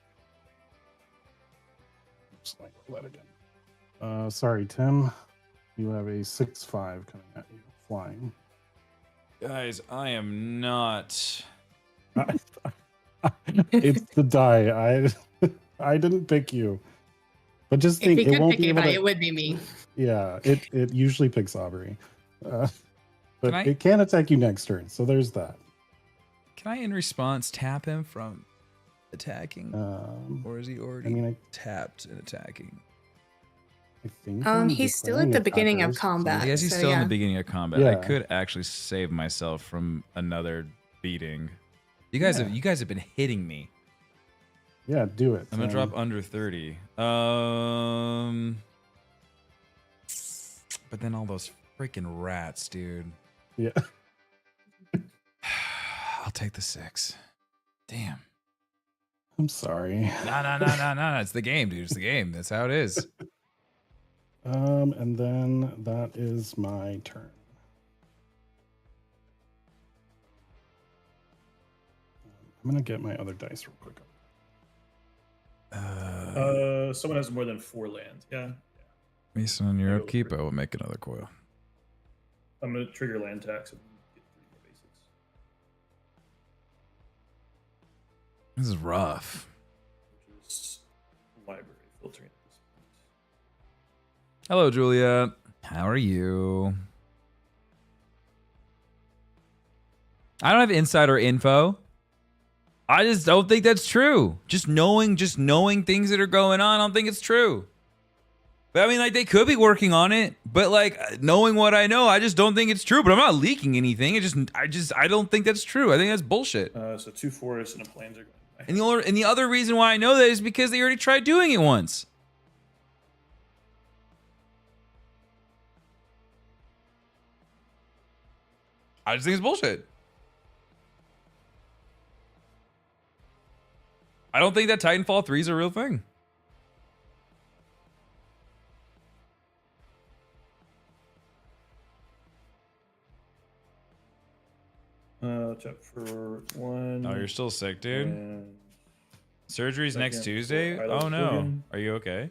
Just like that again. Sorry, Tim. You have a 6-5 coming at you, flying. Guys, I am not. It's the die. I didn't pick you. But just If think, he it could won't pick be able anybody, to. it would be me. Yeah, it usually picks Aubrey. But Can I- it can attack you next turn, so there's that. Can I, in response, tap him from attacking? Or is he already I mean, I tapped and attacking? think I'm He's still at declaring the beginning of attackers, so- combat. I guess he's so still in yeah. the beginning of combat. I Yeah. could actually save myself from another beating. You guys Yeah. have been hitting me. Yeah, do it. I'm gonna drop under 30. But then all those freaking rats, dude. Yeah. I'll take the 6. Damn. I'm sorry. No. It's the game, dude. It's the game. That's how it is. And then that is my turn. I'm gonna get my other dice real quick. Someone has more than 4 land. Yeah. Mason on your Go upkeep. for I will make another coil. I'm gonna trigger land tax and get 3 more basics. This is rough. Which is library filtering at this point. Hello, Julia. How are you? I don't have insider info. I just don't think that's true. Just knowing things that are going on, I don't think it's true. But I mean, like, they could be working on it, but like, knowing what I know, I just don't think it's true. But I'm not leaking anything. I don't think that's true. I think that's bullshit. So 2 forests and a plains are going by. And the other reason why I know that is because they already tried doing it once. I just think it's bullshit. I don't think that Titanfall 3 is a real thing. Check for 1. Oh, you're still sick, dude. and Surgery's next second Tuesday? for Idle Oh no. Oblivion. Are you okay?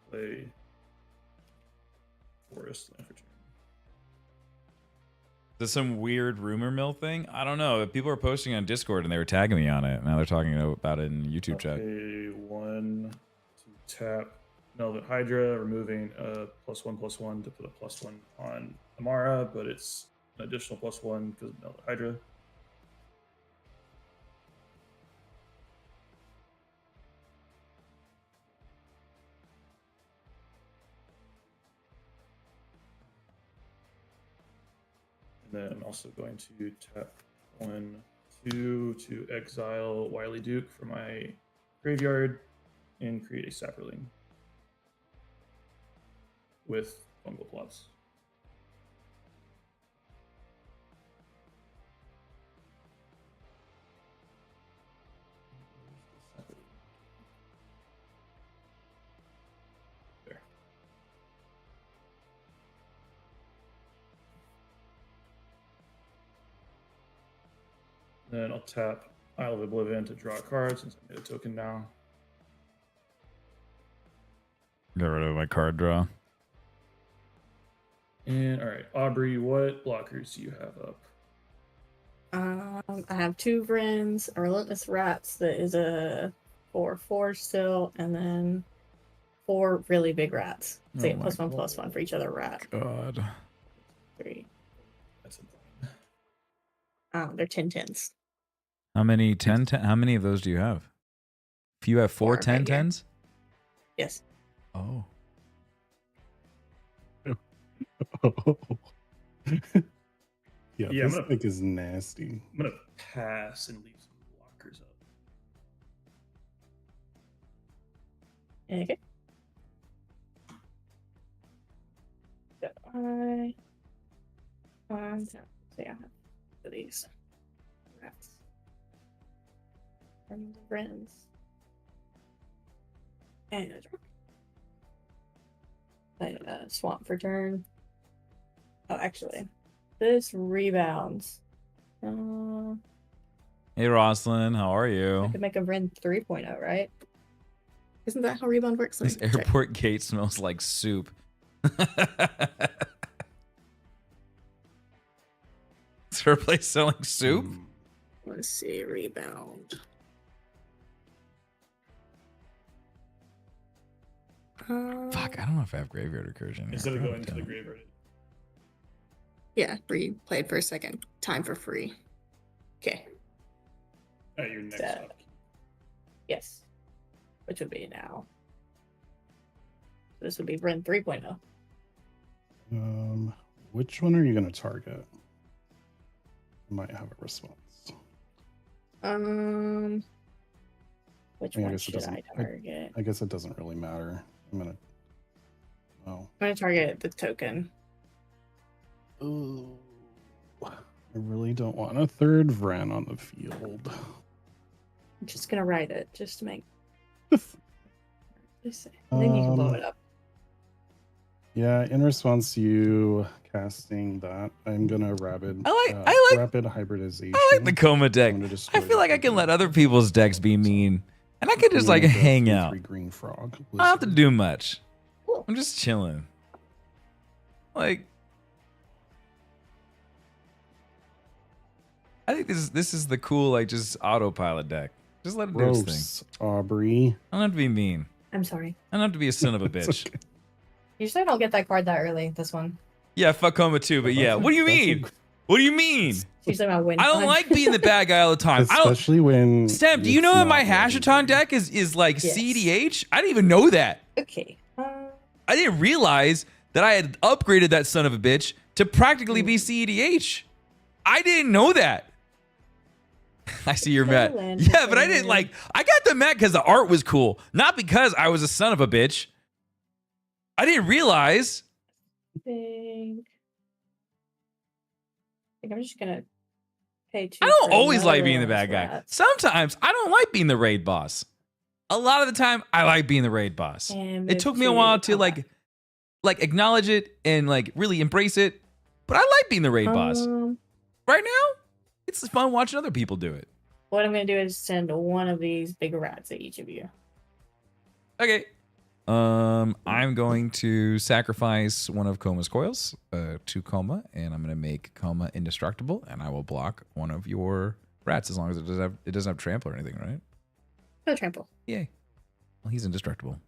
play Forest Land for turn. Is this some weird rumor mill thing? I don't know. People are posting on Discord and they were tagging me on it. Now they're talking about it in YouTube chat. Okay, 1 to tap Melvin Hydra, removing a +1/+1 to put a +1 on Amara, but it's an additional +1 because of Melvin Hydra. And then I'm also going to tap 1, 2 to exile Wily Duke from my graveyard and create a Saproling with fungal plots. There. Then I'll tap Isle of Oblivion to draw a card since I made a token now. Get rid of my card draw. And all right, Aubrey, what blockers do you have up? I have 2 Vrins, a Relentless Rats that is a 4/4 still, and then 4 really big rats. So you Oh get my +1/+1 for each other rat. God. 3. That's insane. They're 10/10s. How many how many of those do you have? If you have 4 4 right 10/10s? Yes. Oh. Yeah, Yeah, I'm this gonna- pick is nasty. I'm gonna pass and leave some blockers up. Okay. So so yeah. for these rats. From the friends. And a draw. Play swamp for turn. Oh, actually, this rebounds. Hey, Roslyn, how are I you? could make a Ren 3.0, right? Isn't that how rebound works? This Let me check. airport gate smells like soup. Is her place selling soup? Let's see, rebound. Fuck, I don't know if I have graveyard recursion here. Instead of God going to the damn. graveyard. Yeah, played for a second. Time for free. Okay. At your next That- up. Yes. Which would be now. This would be Ren 3.0. Which one are you going to target? I might have a response. Which I one guess it should doesn't- I target? I guess it doesn't really matter. I'm going to. Oh. I'm gonna target the token. Ooh. I really don't want a third Vren on the field. I'm just gonna write it just to make. And then you can blow it up. Yeah, in response to you casting that, I'm gonna rapid. I like- rapid hybridization. I like the Coma deck. I'm gonna I destroy feel like I can let other people's decks be mean. And I could just I'm like gonna go hang 3/3 out. Green frog. I don't have to wizard. do much. Cool. I'm just chilling. Like, I think this is the cool like just autopilot deck. Just let it do its thing. Gross, Aubrey. I don't have to be mean. I'm sorry. I don't have to be a son of a It's bitch. okay. Usually I don't get that card that early. This one. Yeah, fuck Coma too, but yeah. What do you That's a- mean? What do you mean? It's usually my win. I don't con. like being the bad guy all the time. I don't. Especially when. Stemp, do you it's know that not my legendary. Hashaton deck is like Yes. CDH? I didn't even know that. Okay. I didn't realize that I had upgraded that son of a bitch to practically be CEDH. I didn't know that. I see you're mad. Land Yeah, but I designer. didn't like. I got the mad because the art was cool, not because I was a son of a bitch. I didn't realize. think I'm just gonna pay two. I don't for always like another being the one of bad guy. those rats. Sometimes I don't like being the raid boss. A lot of the time, I like being the raid boss. And It move took me a to while to combat. like acknowledge it and like really embrace it. But I like being the raid boss. Right now, it's fun watching other people do it. What I'm gonna do is send one of these big rats at each of you. Okay. I'm going to sacrifice one of Coma's coils to Coma, and I'm going to make Coma indestructible, and I will block one of your rats as long as it doesn't have trample or anything, right? No trample. Yay. Well, he's indestructible.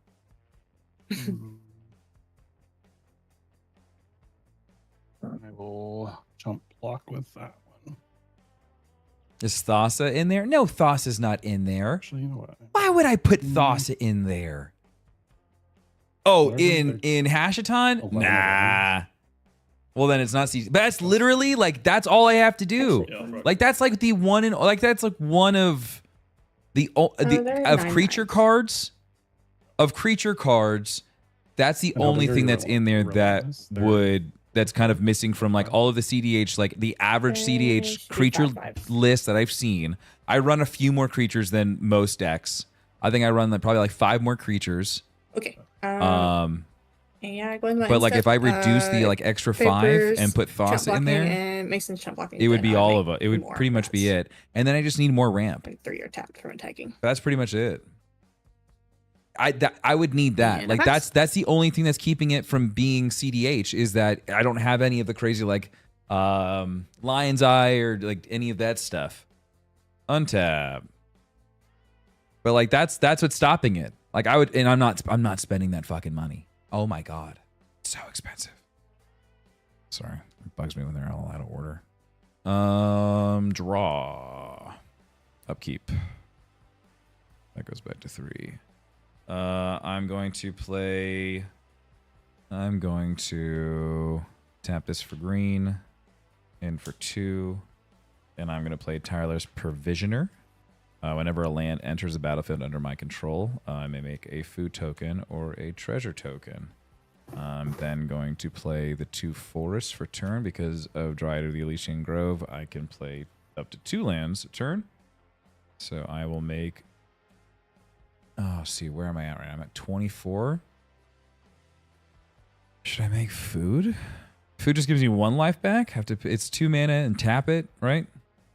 I will jump block with that one. Is Thassa in there? No, Thassa's not in there. Actually, you know what? Why would I put Thassa in there? Oh, Whatever in Hashaton? 11. Nah. Well, then it's not CC. But that's literally like that's all I have to do. Actually, Yeah, right. Like that's like the one in like that's like one of the there are of 9 creature knights. cards of creature cards. That's the And how only big are thing your that's in there that relentless? They're- would that's kind of missing from like all of the CDH, like the average Should CDH be creature 5/5. list that I've seen. I run a few more creatures than most decks. I think I run like probably like 5 more creatures. Okay. Yeah, go ahead. But like if I reduce the like extra 5 and put Thassa in there, and Mason's chump blocking, it would then be I all make of it. It would more pretty much be rats. it. And then I just need more ramp. And 3 are tapped from attacking. That's pretty much it. I would need that. And Like attacks. that's the only thing that's keeping it from being CDH is that I don't have any of the crazy like Lion's Eye or like any of that stuff. Untap. But like that's what's stopping it. Like I would, and I'm not spending that fucking money. Oh my god, it's so expensive. Sorry, it bugs me when they're all out of order. Draw, upkeep. That goes back to 3. I'm going to tap this for green and for 2, and I'm going to play Tireless Provisioner. Whenever a land enters the battlefield under my control, I may make a food token or a treasure token. I'm then going to play the 2 forests for turn because of Dryad of the Elysian Grove. I can play up to 2 lands a turn. So I will make... Oh, see, where am I at right now? I'm at 24. Should I make food? Food just gives me 1 life back. It's 2 mana and tap it, right?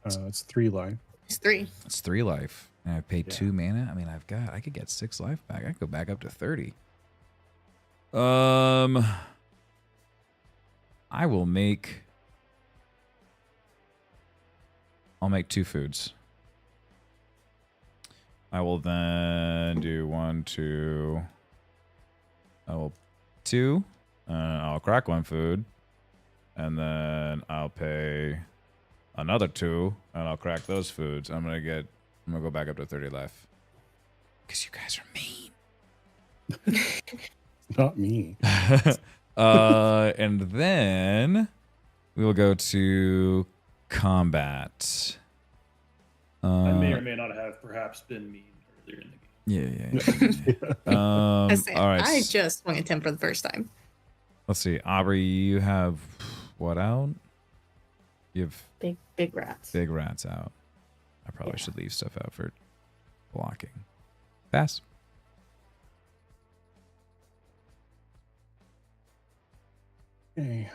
It's 3 life. It's 3. It's 3 life. And I paid 2 mana. I mean, I could get 6 life back. I could go back up to 30. I'll make 2 foods. I will then do 1, 2. I will 2. I'll crack 1 food. And then I'll pay another 2. And I'll crack those foods. I'm gonna go back up to 30 life. Because you guys are mean. Not me. And then we will go to combat. I may or may not have perhaps been mean earlier in the game. Yeah. All right. I just swung a 10 for the first time. Let's see. Aubrey, you have what out? You have Big rats. big rats out. I probably should leave stuff out for blocking. Pass. Okay.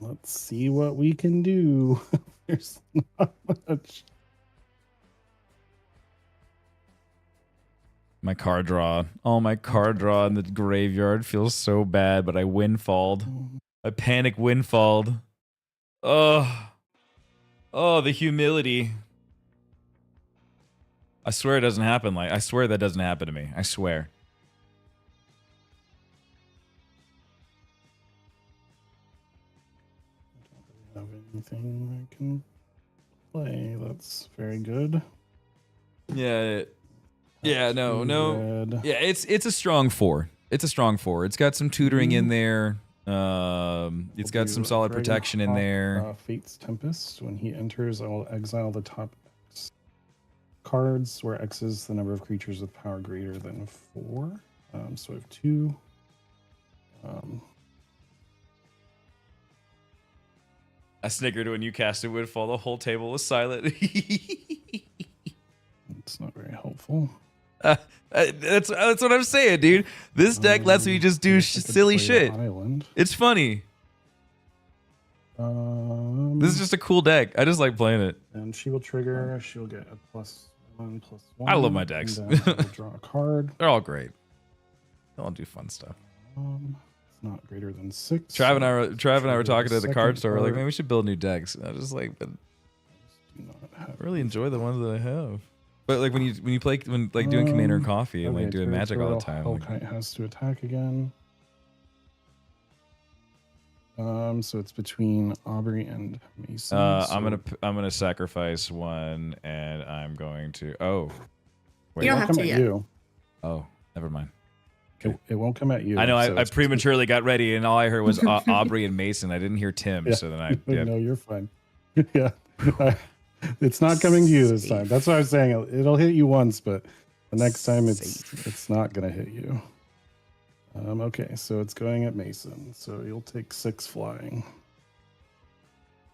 Let's see what we can do. There's not much. My card draw. Oh, my card draw in the graveyard feels so bad, but I windfalled. I panic windfalled. Oh, the humility. I swear it doesn't happen. I swear that doesn't happen to me. I swear. I don't really have anything I can play. That's very good. Yeah. Yeah, no. Red. Yeah, it's a strong 4. It's a strong 4. It's got some tutoring in there. It's got some solid Dragon protection in Hawk, there. Fate's Tempest. When he enters, I will exile the top X cards, where X is the number of creatures with power greater than 4. So I have 2. I snickered when you cast it Windfall. The whole table was silent. It's not very helpful. That's what I'm saying, dude. This deck lets me just do I guess I could silly play the shit. Island. It's funny. This is just a cool deck. I just like playing it. And she will trigger. She'll get a +1/+1. I love my decks. And then I will draw a card. They're all great. They all do fun stuff. It's not greater than 6. Trav and I were talking to the card store. We're like, card. man, we should build new decks. And I was just like, but Do not have I really enjoy the ones that I have. But like when you play doing Commander and Coffee and like doing Magic all the time. Like, Hellkite has to attack again. So it's between Aubrey and Mason. I'm gonna sacrifice 1, and I'm going to. Oh, wait. You don't It won't have come to at yet. you. Oh, never mind. It won't come at you. I know. so I it's prematurely got ready, and all I heard was Aubrey and Mason. I didn't hear Tim, Yeah. so then I. between- Yeah. No, you're fine. Yeah. It's not coming to you this time. That's what I was saying. It'll hit you once, but the next time it's not gonna hit you. Okay, so it's going at Mason. So you'll take 6 flying.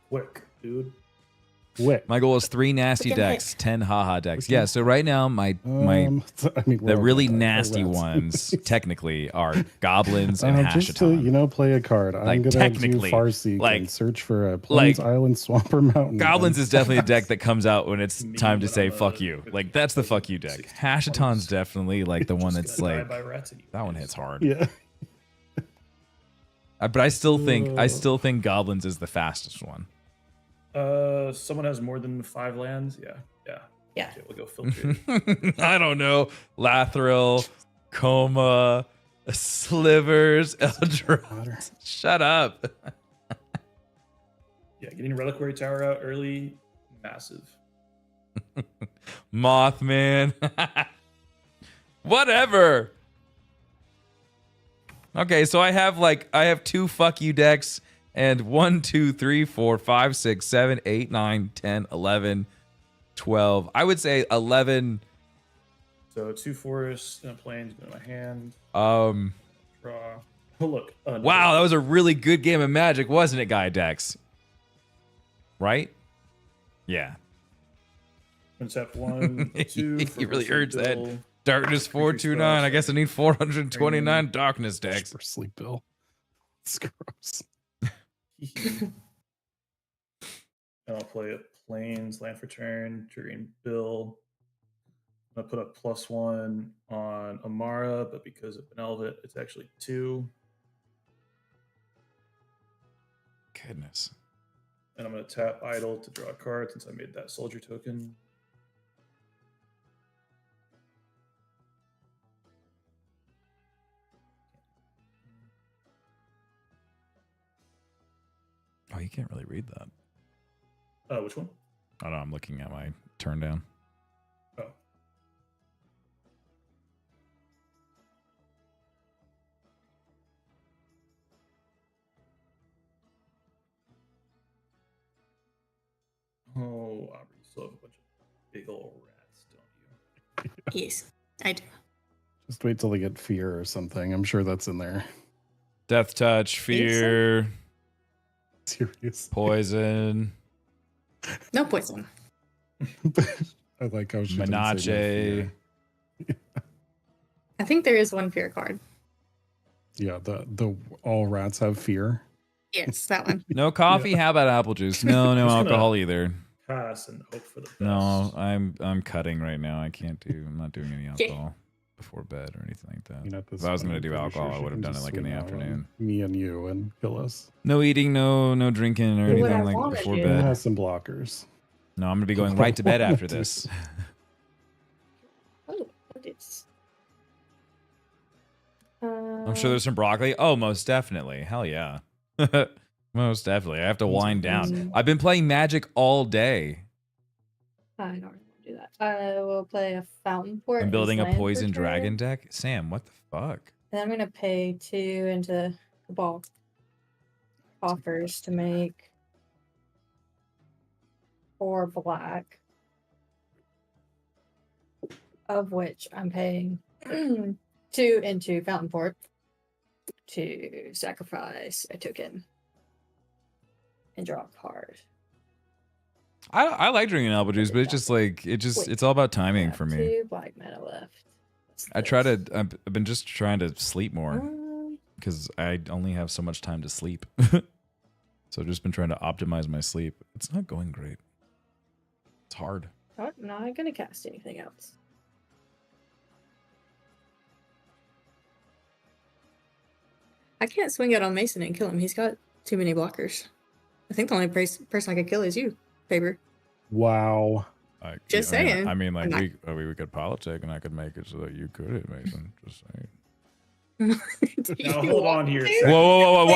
Quick, dude. Quick. My goal is 3 nasty Freaking decks, 10 haha decks. Yeah. So right now my I mean, the we're all really gonna die. nasty Rats. ones technically are goblins and just to Hashaton. play a card. I'm Like, gonna do technically, Farseek like- and search for a Plains like, Island Swamper Mountain. Goblins and is definitely a deck that comes out when it's Me time to when say I'm, fuck you. with Like that's the fuck you deck. 60 Hashaton's points. definitely like the one Just that's gonna die like by rats anyways. that one hits hard. Yeah. But I still think Goblins is the fastest one. Someone has more than 5 lands. Yeah. Yeah. Okay, we'll go filter it. I don't know. Lathril, Coma, Slivers, Eldra. Shut up. Yeah, getting Reliquary Tower out early, massive. Mothman. Whatever. Okay, so I have 2 fuck you decks and 1, 2, 3, 4, 5, 6, 7, 8, 9, 10, 11, 12. I would say 11. So 2 forests and a plains in my hand. Um. Draw. Oh look. Wow, that was a really good game of Magic, wasn't it, Guy Dex? Right? Yeah. Tap 1, 2. You really urged that. Bill. Darkness 429. I guess I need 429 darkness decks. For sleep, Bill. It's gross. And I'll play a plains, land for turn, triggering Bill. I'm gonna put a +1 on Amara, but because of Benelvit, it's actually 2. Goodness. And I'm gonna tap Idle to draw a card since I made that soldier token. Oh, you can't really read that. Which one? I don't know. I'm looking at my turn down. Oh. Oh, Aubrey, you still have a bunch of big old rats, don't you? Yes, I do. Just wait till they get fear or something. I'm sure that's in there. Death touch, fear, Serious. poison, No poison. I like how she didn't say no Menace. fear. I think there is one fear card. Yeah, the all rats have fear. Yes, that one. No coffee. How about apple juice? No, no Just gonna- alcohol either. Pass and hope for the best. No, I'm cutting right now. I can't do. I'm not doing any Okay. alcohol before bed or anything like that. You know, at this If I was point, gonna I'm do pretty alcohol, I she would have can done just it like in the swing out on afternoon. Me and you and kill us. No eating, no drinking or What I anything like wanna before do- It bed. has some blockers. No, I'm gonna be going right to bed after this. Oh, what is? I'm sure there's some broccoli. Oh, most definitely. Hell yeah. Most definitely. I have to wind down. I've been playing Magic all day. I don't want to do that. I will play a Fountain Port. I'm as building a land for poison turn. dragon deck. Sam, what the fuck? Then I'm gonna pay 2 into Cabal coffers to make 4 black, of which I'm paying 2 into Fountain Port to sacrifice a token and draw a card. I like drinking apple juice, but it's just like it's all about timing Yeah, for me. 2 black mana left. What's I try this? to. I've been just trying to sleep more Um, because I only have so much time to sleep. So I've just been trying to optimize my sleep. It's not going great. It's hard. I'm not gonna cast anything else. I can't swing out on Mason and kill him. He's got too many blockers. I think the only person I could kill is you, Faber. Wow. Just I mean, saying. I mean, like I'm we could politic, and I could make it so that you could hit Mason. Just saying. Do Now you hold on want here a to? second. Whoa,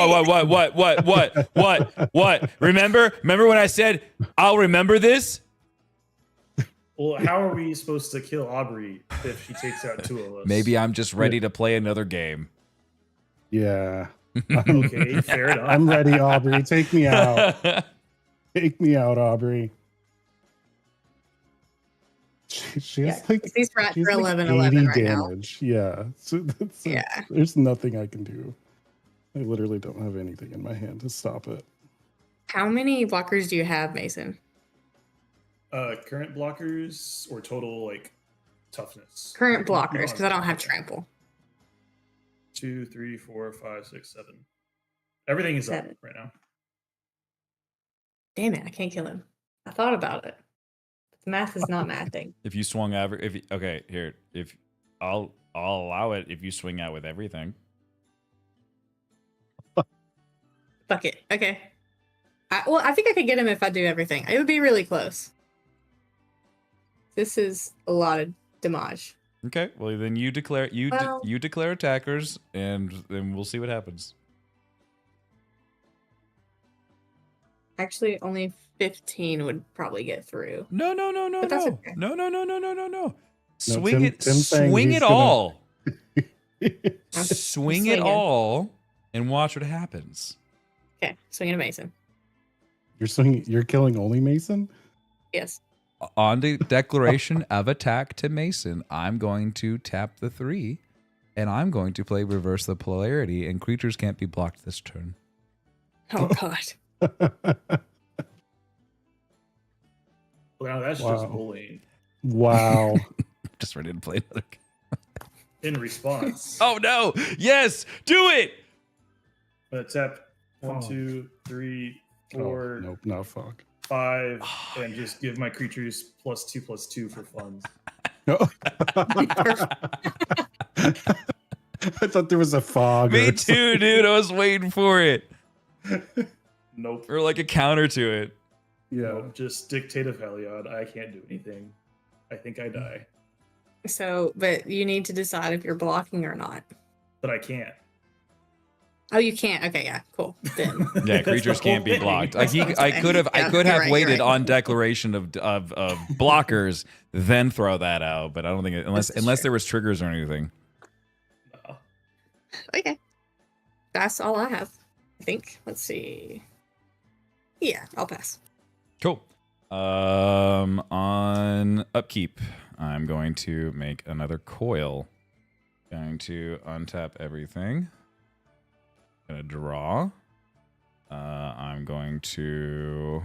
what? Remember when I said I'll remember this? Well, how are we supposed to kill Aubrey if she takes out 2 of us? Maybe I'm just ready to play another game. Yeah. Okay, fair enough. I'm ready, Aubrey. Take me out. Take me out, Aubrey. She has Yeah, like, these rats she's are like 11-11 right damage. Yeah. So that's Yeah. There's nothing I can do. I literally don't have anything in my hand to stop it. How many blockers do you have, Mason? Current blockers or total like toughness? Current You blockers, because I don't have okay. trample. 2, 3, 4, 5, 6, 7. Everything is up 7. right now. Damn it, I can't kill him. I thought about it. The math is not mathing. If you swung out, if I'll allow it if you swing out with everything. Fuck it. Okay. I think I could get him if I do everything. It would be really close. This is a lot of damage. Okay, well then you declare Well- you declare attackers, and then we'll see what happens. Actually, only 15 would probably get through. No, But that's okay. no. Swing Tim- it, Tim's saying swing he's it gonna- all, I'm swing it swinging. all, and watch what happens. Okay, swinging a Mason. You're killing only Mason? Yes. on the declaration of attack to Mason, I'm going to tap the 3, and I'm going to play Reverse the Polarity, and creatures can't be blocked this turn. Oh God. Wow, that's Wow. just bullying. Wow. Just ready to play another. In response, Oh no! Yes, do it. tap one, Oh. 2, 3, Oh, 4, nope, no fuck. 5, and just give my creatures +2/+2 for fun. No. I thought there was a fog. Me or too, dude. I was waiting for it, Nope. or like a counter to it. Yeah. Nope. Just Dictate of Heliod. I can't do anything. I think I die, So, but you need to decide if you're blocking or not. but I can't. Oh, you can't. Okay, yeah, cool. Then Yeah, That's creatures the can't whole be thing. blocked. That's what I'm I saying. could have Yeah, you're right, waited right. on declaration of blockers, then throw that out. But I don't think This is unless true. there was triggers or anything. No. okay, that's all I have. I think. Let's see. Yeah, I'll pass. Cool. On upkeep, I'm going to make another coil. Going to untap everything. Gonna draw. I'm going to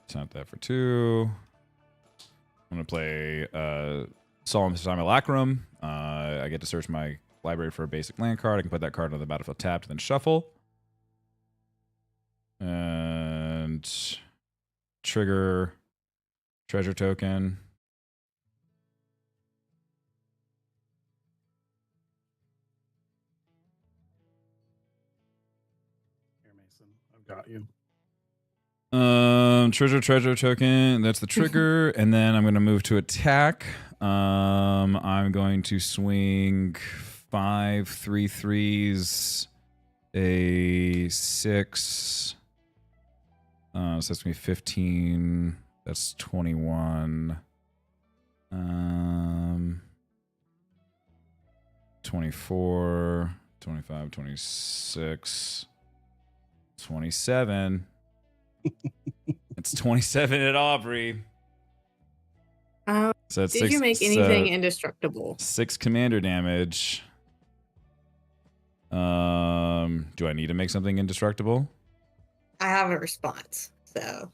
tap that for 2. I'm gonna play Solemn Simulacrum. I get to search my library for a basic land card. I can put that card on the battlefield tapped, then shuffle. And trigger treasure token. Here, Mason, I've got you. Treasure token. That's the trigger, and then I'm gonna move to attack. I'm going to swing 5 3/3s, a 6. So that's me 15. That's 21. 24, 25, 26, 27. It's 27 at Aubrey. So it's Did you make anything indestructible? 6 commander damage. Do I need to make something indestructible? I have a response, so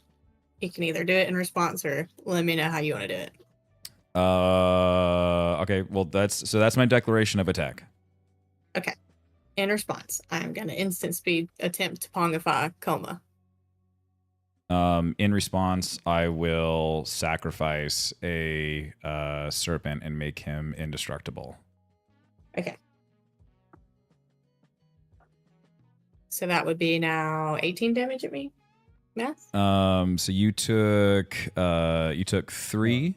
you can either do it in response or let me know how you want to do it. Okay. Well, that's my declaration of attack. In response, I'm gonna instant speed attempt to Pongify Coma. In response, I will sacrifice a serpent and make him indestructible. Okay. So that would be now 18 damage at me. Math? So you took 3.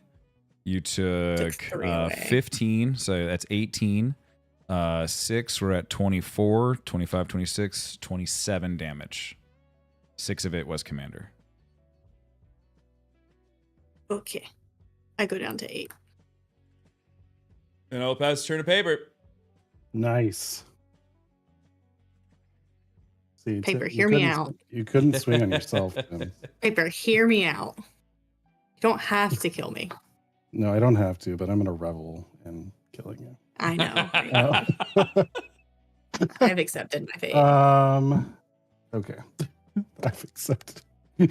You took 3 away. 15, so that's 18. 6, we're at 24, 25, 26, 27 damage. 6 of it was commander. Okay. I go down to 8. And I'll pass turn of paper. Nice. See, Paper, you hear me couldn't- out. You couldn't swing on yourself. Tim. Paper, hear me out. You don't have to kill me. No, I don't have to, but I'm gonna revel in killing you. I know. Uh, I've accepted my fate. Okay. I've accepted.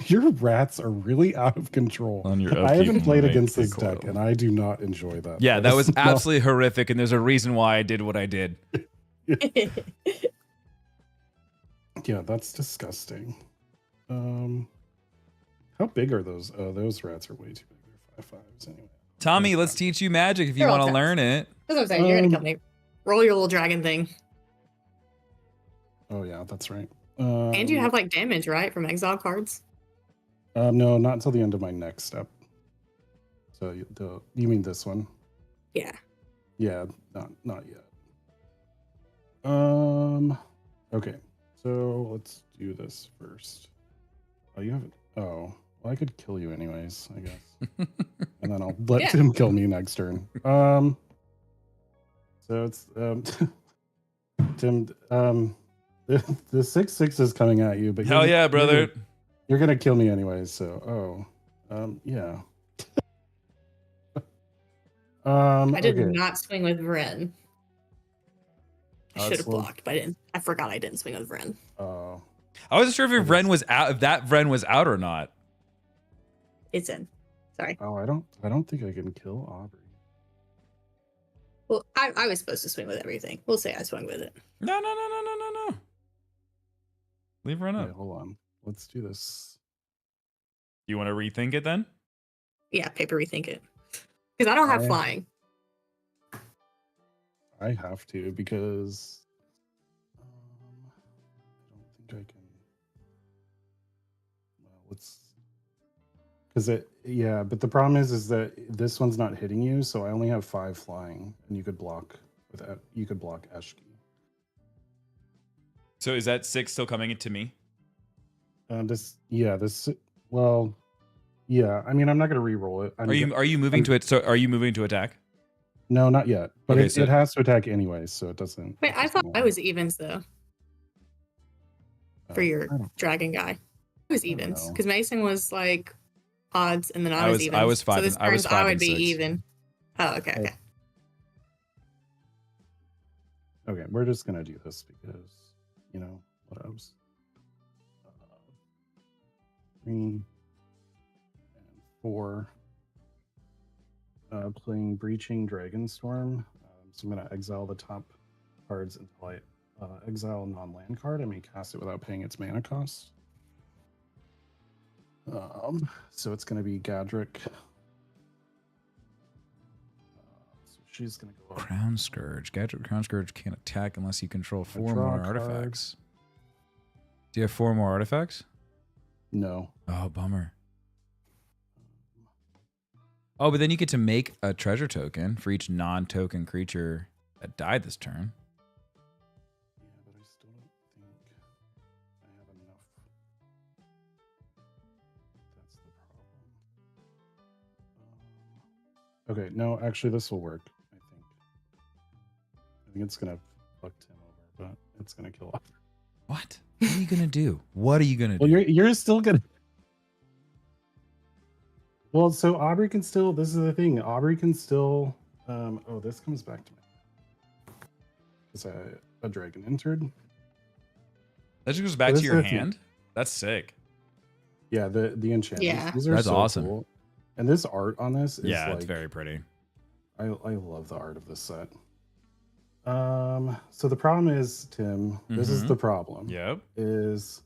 Your rats are really out of control. On your I upkeep, haven't played make against the this deck, coil. and I do not enjoy that. Yeah, that was No. absolutely horrific, and there's a reason why I did what I did. Yeah, that's disgusting. How big are those? Oh, those rats are way too big. They're 5/5s anyway. Tommy, let's teach you magic if you They're all want to taps. learn it. That's what I'm saying. You're gonna Um, kill me. Roll your little dragon thing. Oh yeah, that's right. And you have like damage, right? From exile cards? No, not until the end of my next step. So you mean this one? Yeah. Yeah, not yet. Okay, so let's do this first. Oh, you haven't. Oh, well, I could kill you anyways, I guess, and then I'll let Yeah. Tim kill me next turn. So it's Tim. The 6/6 is coming at you, but Hell yeah, brother. You're gonna kill me anyways. So Yeah. I did okay. not swing with Vren. I should have well- blocked, but I didn't. I forgot I didn't swing with Vren. I wasn't sure if Okay. Vren was out, if that Vren was out or not. It's in. Sorry. I don't think I can kill Aubrey. Well, I was supposed to swing with everything. We'll say I swung with it. No. Leave Vren Wait, up. hold on. Let's do this. You want to rethink it then? Yeah, paper rethink it. Because I don't have I- flying. I have to because I don't think I can. Well, let's. Because but the problem is that this one's not hitting you, so I only have 5 flying, and you could block Eshki. So is that 6 still coming into me? Well, yeah. I mean, I'm not gonna re-roll it. Are you moving to it? So are you moving to attack? No, not yet. But Okay, it has to attack anyway, so it doesn't. Wait, I thought I was evens though for your I don't- dragon guy. I was I don't evens know. because Mason was like odds, and then I was evens. I was 5 So this and- I was turns 5 I would and be 6. even. Oh, okay. Oh. Okay. Okay, we're just gonna do this because what else? 3 and 4. Playing Breaching Dragonstorm. So I'm gonna exile the top cards until I exile a non-land card. I may cast it without paying its mana cost. So it's gonna be Gadrick. So she's gonna go up. Crown Scourge. Gadget Crown Scourge can't attack unless you control 4 draw more a card. artifacts. Do you have 4 more artifacts? No. Oh, bummer. Oh, but then you get to make a treasure token for each non-token creature that died this turn. Yeah, but I still don't think I have enough. That's the problem. Okay, no, actually, this will work. I think it's gonna fuck Tim over, but it's gonna kill off. What? What are you gonna do? What are you gonna Well, do? you're still gonna. Well, so Aubrey can still. This is the thing. Aubrey can still. Oh, this comes back to me. Is a dragon entered? That just goes back this to is your the thing. hand. That's sick. Yeah, the enchantments. Yeah. These are That's so awesome. cool. And this art on this is Yeah, like, it's very pretty. I love the art of this set. So the problem is, Tim, this is Mhm. the problem. Yep. Is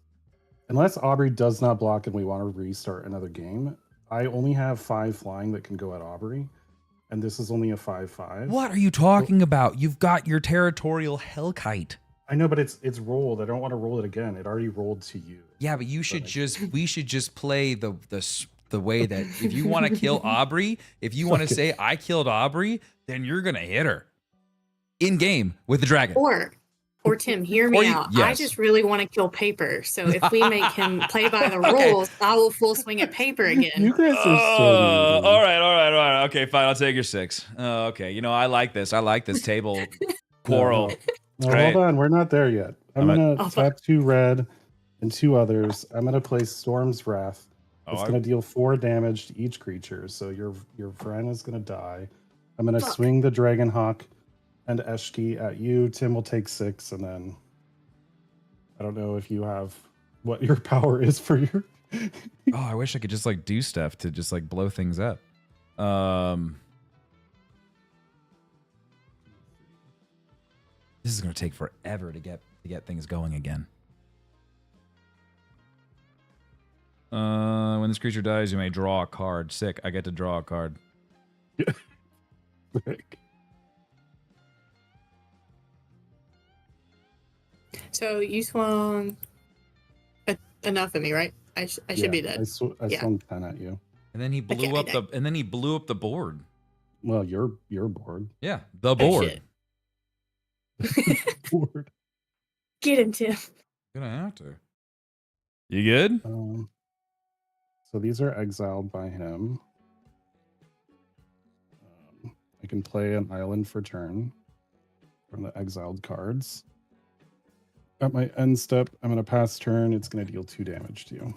unless Aubrey does not block and we want to restart another game, I only have 5 flying that can go at Aubrey, and this is only a 5/5. What are you talking about? You've got your territorial Hellkite. I know, but it's rolled. I don't want to roll it again. It already rolled to you. Yeah, but you should But- just we should just play the way that if you want to kill Aubrey, if you want to say I killed Aubrey, then you're gonna hit her in game with the dragon. Or Tim, hear me out. I yes. just really want to kill paper. So if we make him play by the Okay. rules, I will full swing at paper again. You guys are so mean. all right. Okay, fine. I'll take your 6. Okay, I like this. I like this table quarrel. No, Right. hold on. We're not there yet. I'm I'm gonna Oh, tap 2 red and 2 others. I'm gonna play Storm's Wrath. Oh, It's I- gonna deal 4 damage to each creature. So your friend is gonna die. I'm gonna Fuck. swing the Dragon Hawk and Eshki at you. Tim will take 6, and then I don't know if you have what your power is for your. Oh, I wish I could just do stuff to just blow things up. This is gonna take forever to get things going again. When this creature dies, you may draw a card. Sick. I get to draw a card. So you swung enough at me, right? I should be dead. I Yeah. swung 10 at you. And then he blew Okay, up the board. Well, you're bored. Yeah, the Oh, board. shit. Bored. Get him, Tim. Gonna have to. You good? So these are exiled by him. I can play an island for turn from the exiled cards. At my end step, I'm going to pass turn. It's going to deal 2 damage to you.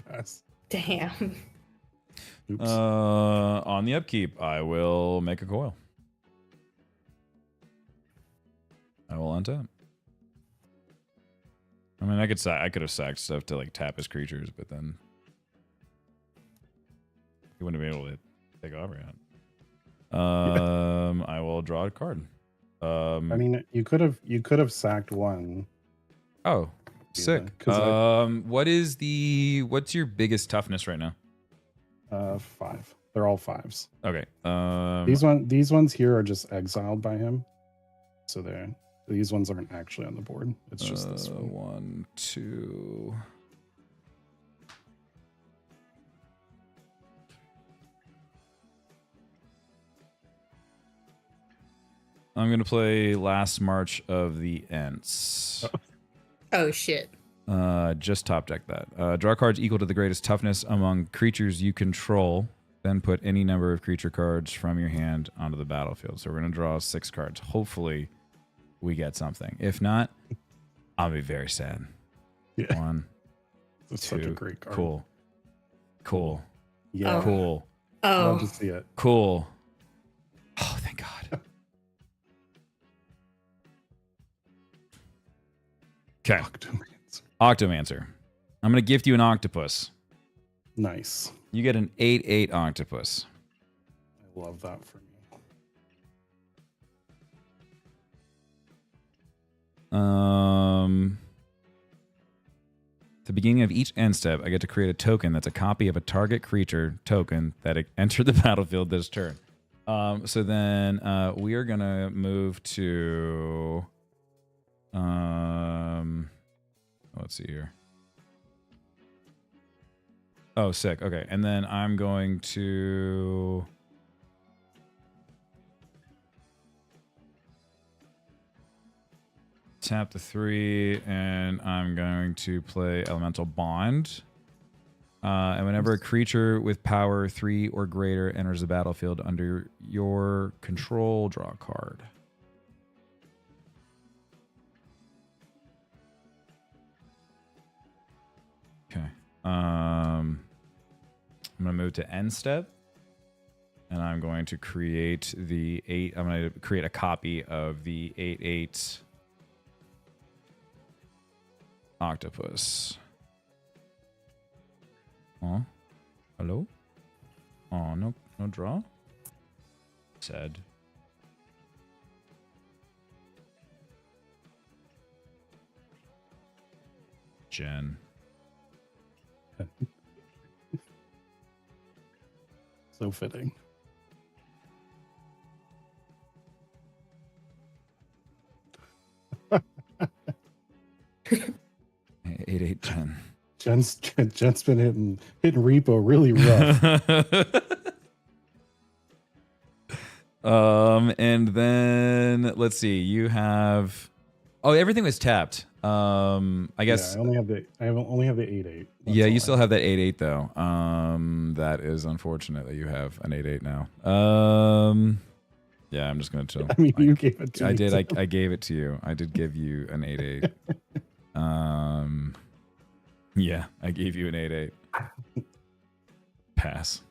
pass. Damn. Oops. On the upkeep, I will make a coil. I will untap. I mean, I could have sacked stuff to like tap his creatures, but then he wouldn't be able to take over yet. I will draw a card. I mean, you could have sacked one. Oh, sick. What's your biggest toughness right now? 5. They're all 5s. Okay. These ones here are just exiled by him, so these ones aren't actually on the board. It's just this one. 1, 2. I'm gonna play Last March of the Ents. Oh shit. Just top deck that. Draw cards equal to the greatest toughness among creatures you control. Then put any number of creature cards from your hand onto the battlefield. So we're gonna draw 6 cards. Hopefully, we get something. If not, I'll be very sad. Yeah. 1, It's 2. such a great card. Cool. Yeah. Cool. Love to Oh. see it. Cool. Oh, thank God. Okay. Octomancer. I'm going to gift you an octopus. Nice. You get an 8/8 octopus. I love that for me. At the beginning of each end step, I get to create a token that's a copy of a target creature token that entered the battlefield this turn. So then we are going to move to... let's see here. Oh, sick. Okay. And then I'm going to... tap the 3, and I'm going to play Elemental Bond. And whenever a creature with power 3 or greater enters the battlefield under your control, draw a card. Okay. I'm going to move to end step. And I'm going to create the 8. I'm going to create a copy of the 8/8 octopus. Oh, hello? Oh, no draw? Sad. Jen. So fitting. Eight, 8, 10. Jen's been hitting repo really rough. And then let's see. You have. Oh, everything was tapped. I guess. Yeah, I only have the 8/8. Yeah, you still have that 8/8 though. That is unfortunate that you have an 8/8 now. Yeah, I'm just gonna chill. I mean, you gave it to me. I did. So. I gave it to you. I did give you an 8/8. Yeah, I gave you an 8/8. Pass.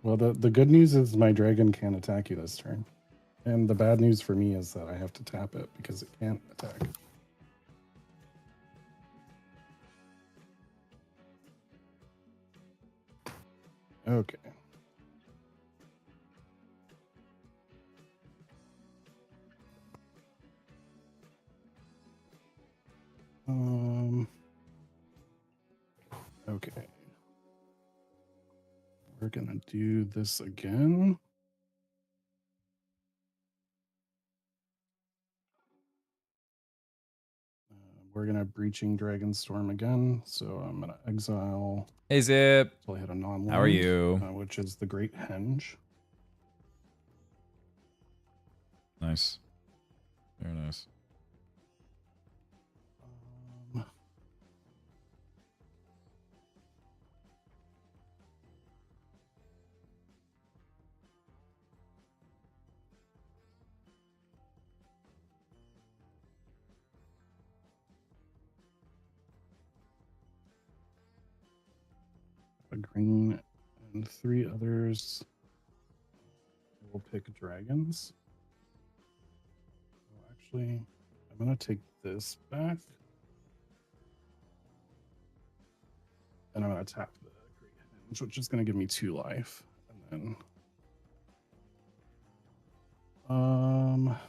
Well, the good news is my dragon can't attack you this turn. And the bad news for me is that I have to tap it because it can't attack. Okay. Okay. We're gonna do this again. We're gonna Breaching Dragonstorm again, so I'm gonna exile. Hey Zip, So I hit a non-land. how are you? Which is the Great Henge. Nice. Very nice. green, and 3 others. We'll pick dragons. Well, actually, I'm gonna take this back, and I'm gonna tap the Great Henge, which is gonna give me 2 life, and then I'll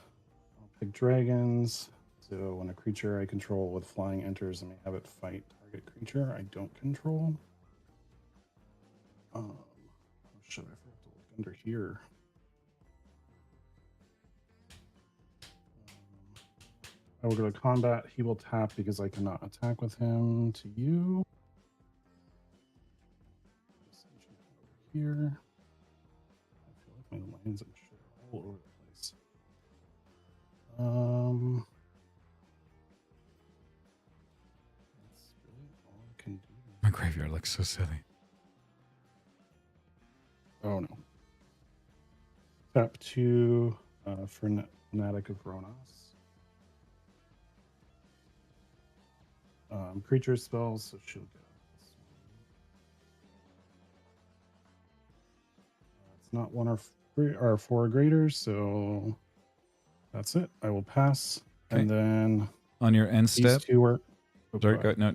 pick dragons. So when a creature I control with flying enters, I may have it fight target creature I don't control. Oh shit, I forgot to look under here. I will go to combat. He will tap because I cannot attack with him. To you. Here. I feel like my lines and shit are all over the place. That's really all I can do. My graveyard looks so silly. Oh no. Tap 2 for Fanatic of Ronas. Creature spells, so she'll get this one. It's not 1 or 4 greater, so that's it. I will pass. Okay. And then On your end these step. 2 were. Sorry, go, no.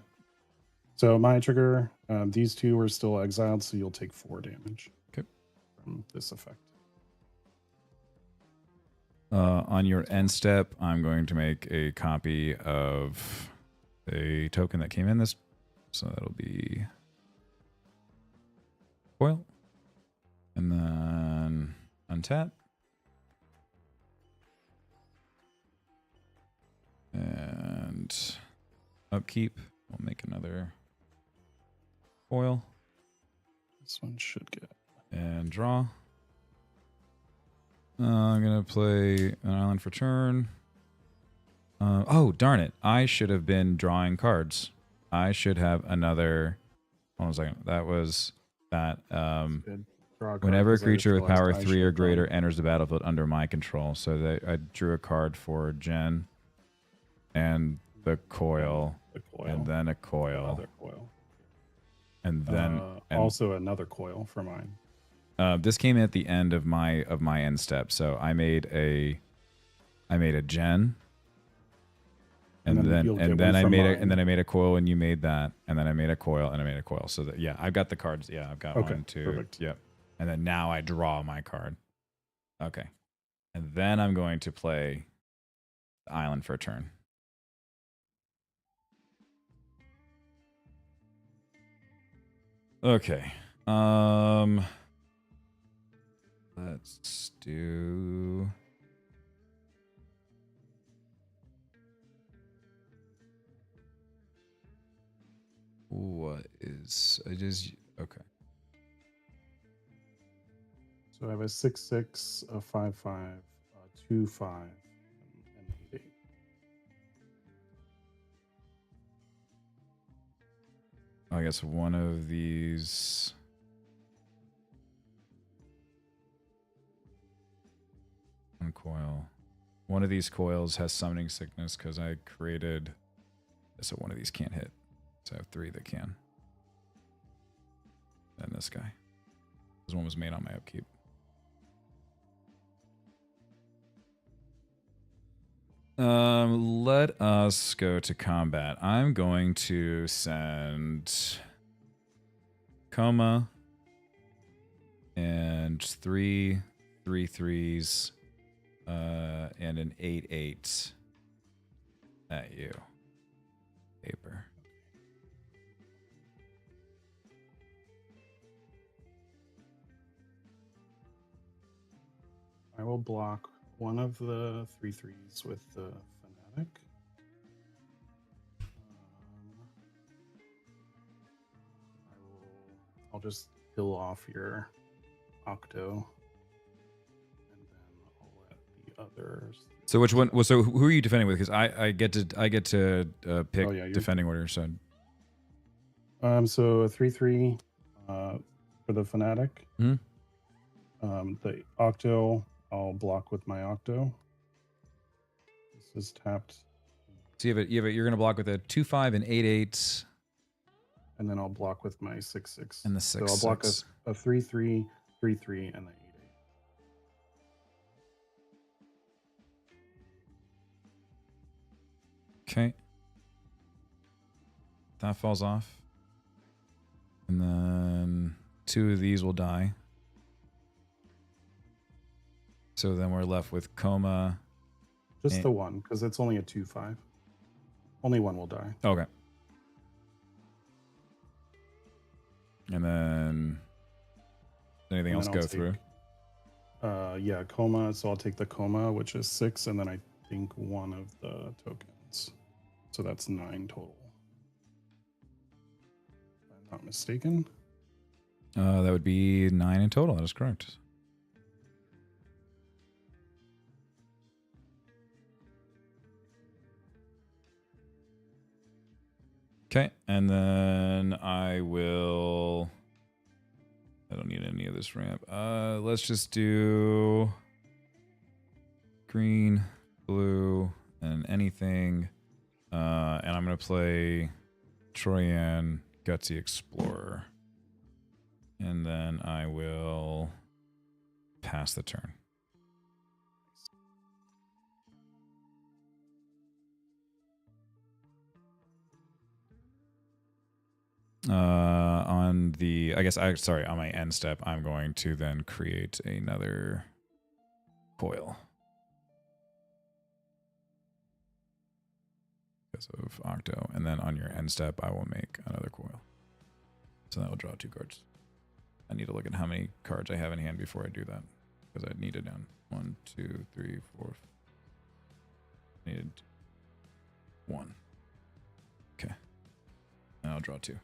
So my trigger, these 2 were still exiled, so you'll take 4 damage. Okay. From this effect. On your end step, I'm going to make a copy of a token that came in this. So that'll be foil. And then untap. And upkeep. We'll make another foil. This one should get. And draw. I'm going to play an island for turn. Oh, darn it. I should have been drawing cards. I should have another. Hold on a second. That was that. Good. Draw a card, Whenever a 'cause I creature with realized power I 3 should or have drawn. greater enters the battlefield under my control. So I drew a card for Jen. And the coil. The coil. And then a coil. Another coil. And then. and, Also another coil for mine. this came at the end of my end step. So I made a Jen. And then I made a coil and you made that, and then I made a coil and I made a coil. So that, yeah, I've got the cards. Yeah, I've got Okay, 1, 2. perfect. Yep. And then now I draw my card. Okay. And then I'm going to play the island for a turn. Okay. Let's do. What is I just okay? So I have a 6/6, a 5/5, a 2/5, and an 8/8. I guess one of these. One coil. One of these coils has summoning sickness because I created. So one of these can't hit. So I have 3 that can. And this guy. This one was made on my upkeep. Let us go to combat. I'm going to send Coma and 3 3/3s and an 8/8 at you. Paper. I will block one of the 3/3s with the Fanatic. I'll just kill off your Octo, and then I'll let the others. So which one? Well, so who are you defending with? Because I get to pick Oh, yeah, defending order. So So a 3/3 for the Fanatic. Mhm. The Octo, I'll block with my Octo. This is tapped. you're going to block with a 2/5 and 8/8. and then I'll block with my 6/6. And the So I'll block 6/6. a 3/3, 3/3, and the 8/8. Okay. That falls off. And then 2 of these will die. So then we're left with Coma. Just the one, because it's only a 2/5. Only one will die. Okay. And then anything else I'll go take, through? Yeah, Coma. So I'll take the Coma, which is 6, and then I think one of the tokens. So that's 9 total. If I'm not mistaken. That would be 9 in total. That is correct. Okay, and then I don't need any of this ramp. Let's just do green, blue, and anything. And I'm gonna play Troyan Gutsy Explorer. And then I will pass the turn. On my end step, I'm going to then create another coil. Because of Octo. And then on your end step, I will make another coil. So that will draw 2 cards. I need to look at how many cards I have in hand before I do that. Because I need it down. 1, 2, 3, 4. I needed 1. Okay. And I'll draw 2.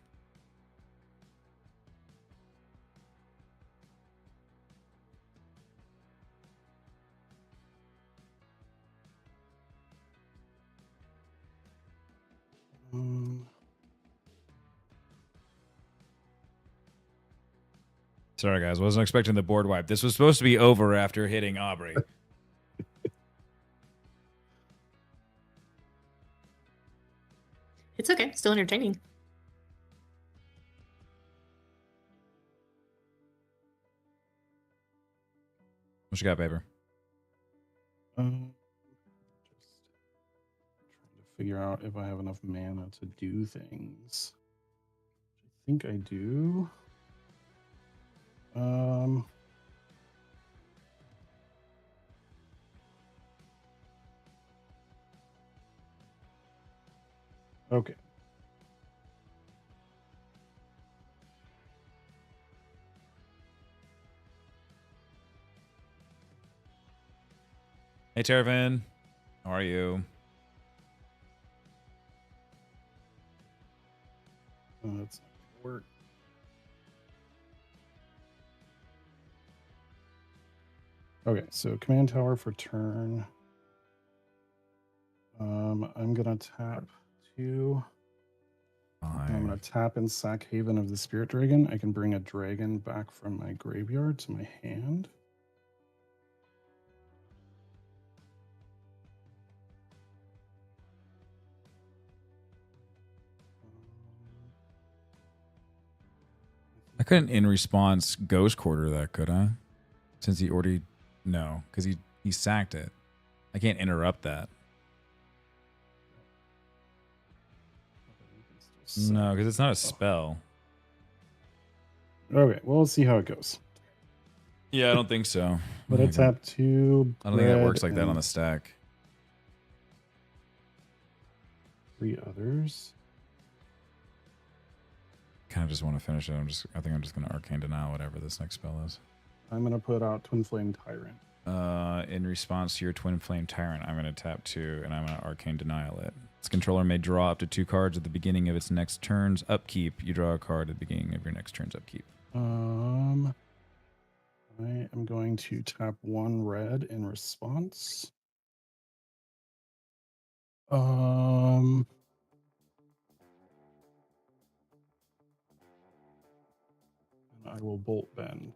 Sorry, guys. Wasn't expecting the board wipe. This was supposed to be over after hitting Aubrey. It's okay. Still entertaining. What you got, Paper? Just trying to figure out if I have enough mana to do things. I think I do. Okay. Hey, Tervin. How are you? That's not gonna work. Okay, so command tower for turn. I'm gonna tap 2. I'm gonna tap and sack Haven of the Spirit Dragon. I can bring a dragon back from my graveyard to my hand. I couldn't in response Ghost Quarter that, could I? Since he already... No, because he sacked it. I can't interrupt that. No, because it's not a spell. Okay, well, let's see how it goes. Yeah, I don't think so. But I tap 2. I don't think that red works like that on and the stack. 3 others. Kind of just want to finish it. I think I'm just gonna Arcane Denial whatever this next spell is. I'm gonna put out Twin Flame Tyrant. In response to your Twin Flame Tyrant, I'm gonna tap 2 and I'm gonna Arcane Denial it. Its controller may draw up to 2 cards at the beginning of its next turn's upkeep. You draw a card at the beginning of your next turn's upkeep. I am going to tap 1 red in response. And I will Bolt Bend.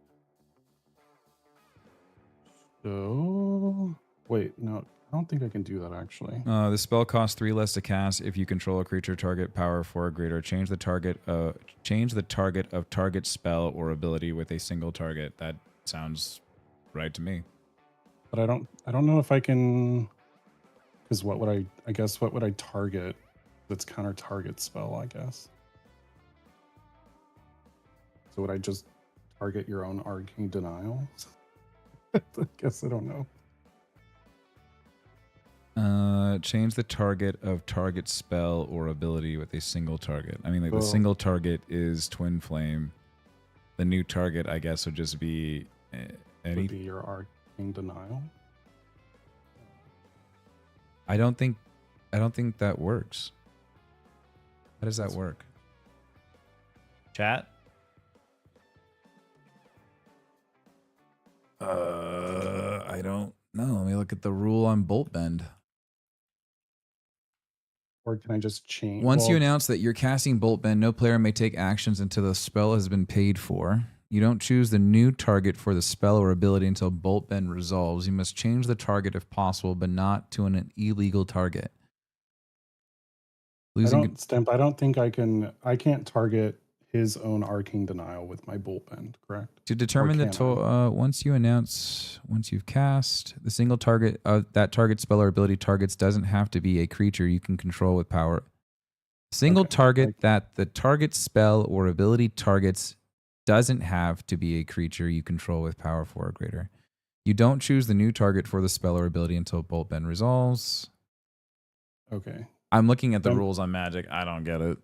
So wait, no, I don't think I can do that actually. The spell costs 3 less to cast if you control a creature target power 4 or greater. Change the target of target spell or ability with a single target. That sounds right to me. But I don't know if I can, because what would I guess what would I target that's counter target spell, I guess. So would I just target your own arcane denial? I guess I don't know. Change the target of target spell or ability with a single target. I mean, like the single target is Twin Flame. The new target, I guess, would just be Would be your arcane denial. I don't think that works. How does that work? Chat? I don't know. Let me look at the rule on Bolt Bend. Or can I just change? Once you announce that you're casting Bolt Bend, no player may take actions until the spell has been paid for. You don't choose the new target for the spell or ability until Bolt Bend resolves. You must change the target if possible, but not to an illegal target. I don't think I can. I can't target his own arcane denial with my Bolt Bend, correct? To determine once you've cast the single target of that target spell or ability targets doesn't have to be a creature you can control with power. Single target that the target spell or ability targets doesn't have to be a creature you control with power 4 or greater. You don't choose the new target for the spell or ability until Bolt Bend resolves. Okay. I'm looking at the rules on Magic. I don't get it.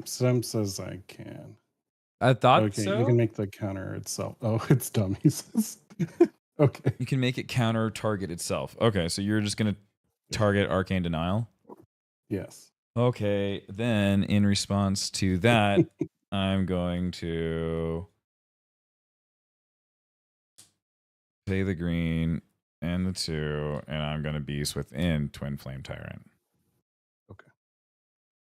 Stem says I can. I thought so. You can make the counter itself. Oh, it's dumb. He says. Okay. You can make it counter target itself. Okay, so you're just going to target Arcane Denial? Yes. Okay, then in response to that, I'm going to pay the green and the 2, and I'm going to beast within Twin Flame Tyrant. Okay.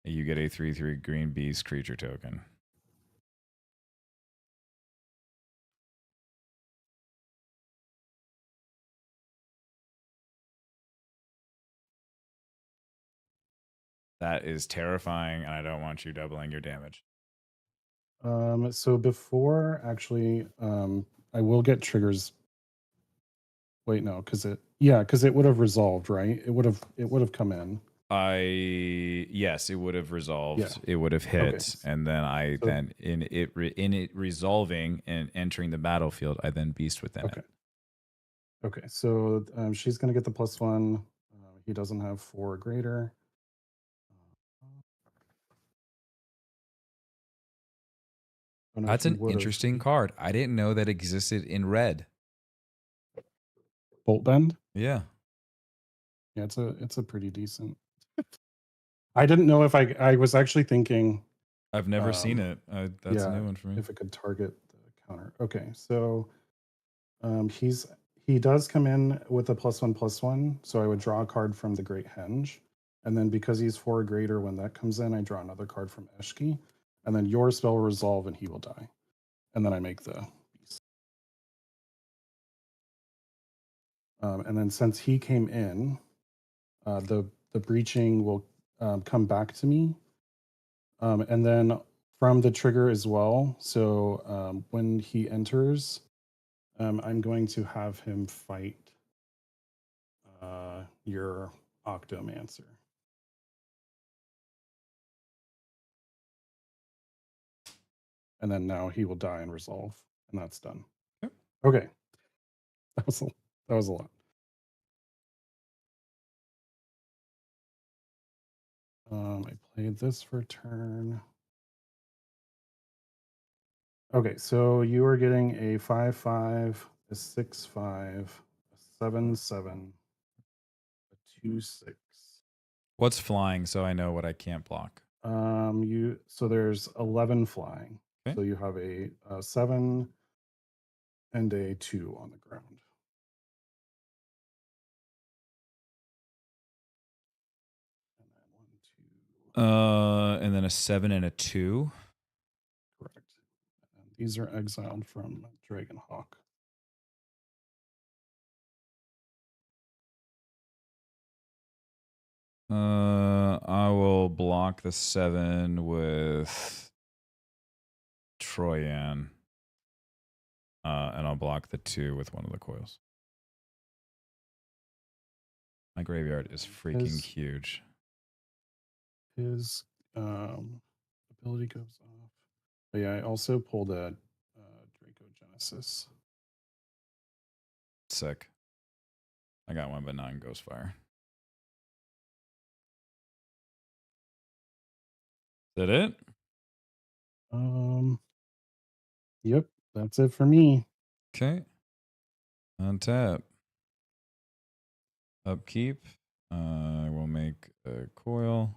You get a 3/3 green beast creature token. That is terrifying, and I don't want you doubling your damage. So before actually, I will get triggers. Wait, no, because it would have resolved, right? It would have come in. Yes, it would have resolved. Yeah. It would have hit, Okay. and then in it resolving and entering the battlefield, I then beast within it. Okay, so she's gonna get the +1. He doesn't have 4 or greater. That's an interesting card. I didn't know that existed in red. Bolt Bend. Yeah. Yeah, it's a pretty decent. I didn't know if I was actually thinking. I've never seen it. That's a new one for me. If it could target the counter. Okay, so he does come in with a +1/+1, so I would draw a card from the Great Henge, and then because he's 4 or greater, when that comes in, I draw another card from Eshki, and then your spell will resolve and he will die, and then I make the beast. And then since he came in, the breaching will come back to me, and then from the trigger as well. So when he enters, I'm going to have him fight your Octomancer. And then now he will die and resolve, and that's done. Yep. Okay. That was a lot. I played this for a turn. Okay, so you are getting a 5/5, a 6/5, a 7/7, a 2/6. What's flying so I know what I can't block? So there's 11 flying. Okay. So you have a 7 and a 2 on the ground. And then 1, 2. And then a 7 and a 2. Correct. And these are exiled from Dragonhawk. I will block the 7 with Troyan. And I'll block the 2 with one of the coils. My graveyard is freaking huge. His ability goes off. But yeah, I also pulled a Draco Genesis. Sick. I got one, but not in Ghostfire. Is that it? Yep, that's it for me. Okay. Untap. Upkeep. I will make a coil.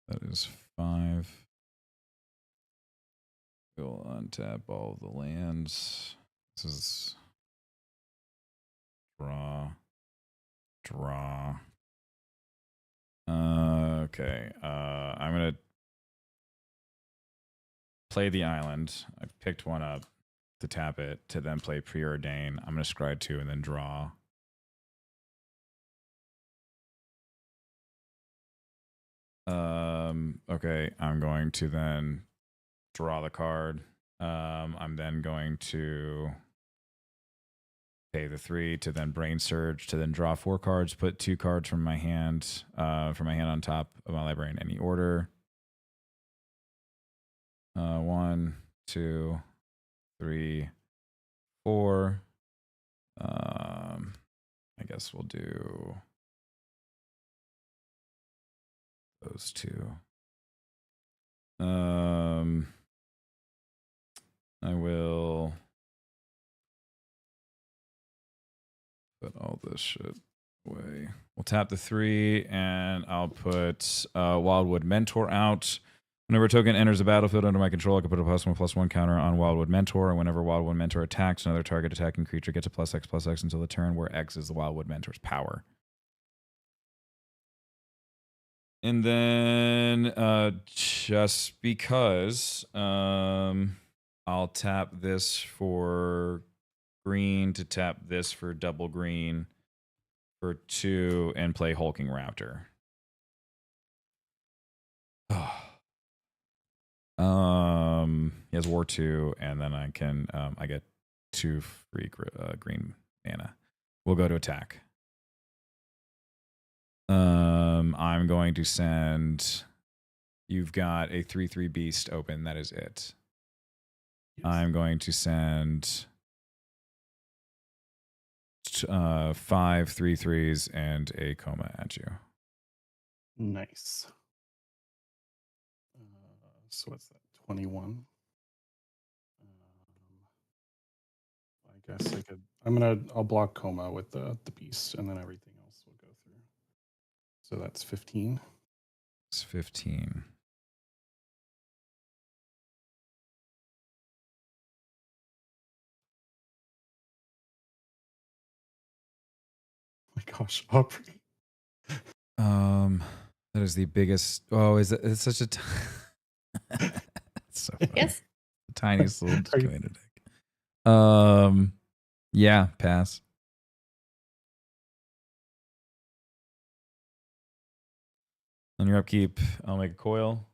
That is 5. We'll untap all the lands. This is draw. Okay. I'm gonna play the island. I picked one up to tap it to then play Preordain. I'm gonna scry 2 and then draw. Okay, I'm going to then draw the card. I'm then going to pay the 3 to then Brain Surge to then draw 4 cards, put 2 cards from my hand on top of my library in any order. 1, 2, 3, 4. I guess we'll do those 2. I will put all this shit away. We'll tap the 3, and I'll put Wildwood Mentor out. Whenever a token enters the battlefield under my control, I can put a +1/+1 counter on Wildwood Mentor. And whenever Wildwood Mentor attacks, another target attacking creature gets a +X/+X until the turn, where X is the Wildwood Mentor's power. And then just because I'll tap this for green to tap this for double green for 2 and play Hulking Raptor. He has War 2, and then I can I get 2 free green mana. We'll go to attack. I'm going to send. You've got a 3/3 beast open. That is it. Yes. I'm going to send 5 3/3s and a coma at you. Nice. So what's that? 21. I guess I could. I'll block coma with the beast, and then everything else will go through. So that's 15. It's 15. Oh my gosh, Aubrey. That is the biggest. Oh, is it? It's such a. It's so funny. Yes. The tiniest little disjointed deck. Yeah, pass. On your upkeep, I'll make a coil.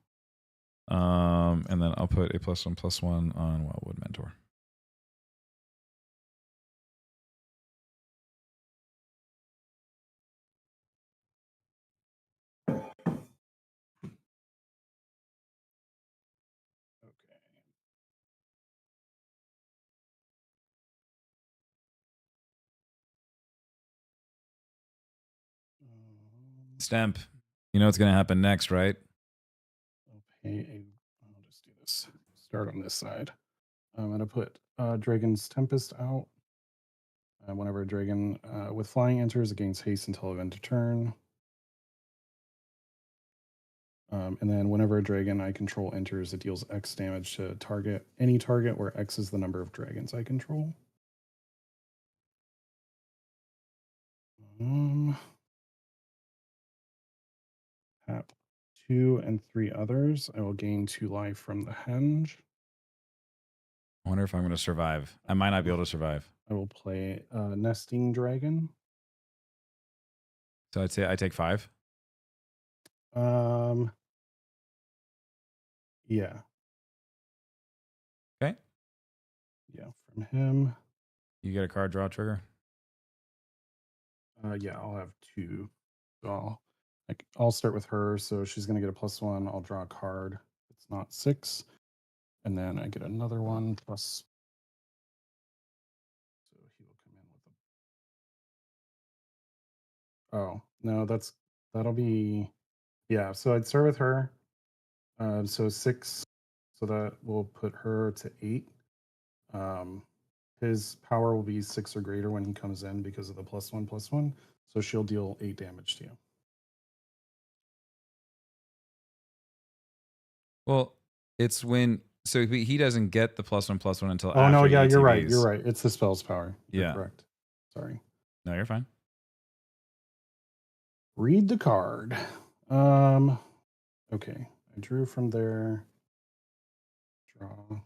And then I'll put a +1/+1 on Wildwood Mentor. Stamp. You know what's going to happen next, right? I'll just do this. Start on this side. I'm going to put Dragon's Tempest out. Whenever a dragon with flying enters, it gains haste until end of turn. And then whenever a dragon I control enters, it deals X damage to any target where X is the number of dragons I control. Tap 2 and 3 others. I will gain 2 life from the henge. I wonder if I'm going to survive. I might not be able to survive. I will play Nesting Dragon. So I'd say I take 5. Yeah. Okay. Yeah, from him. You get a card draw trigger. Yeah, I'll have 2. So I'll start with her. So she's gonna get a +1. I'll draw a card. It's not 6, and then I get another one plus. So he will come in with a. Oh no, that'll be. Yeah, so I'd start with her. So 6. So that will put her to 8. His power will be 6 or greater when he comes in because of the +1/+1. So she'll deal 8 damage to you. Well, it's when he doesn't get the +1/+1 until Oh after no, he yeah, you're right. ATBs. You're right. It's the spell's power. You're Yeah. correct. Sorry. No, you're fine. Read the card. Okay. I drew from there. Draw. I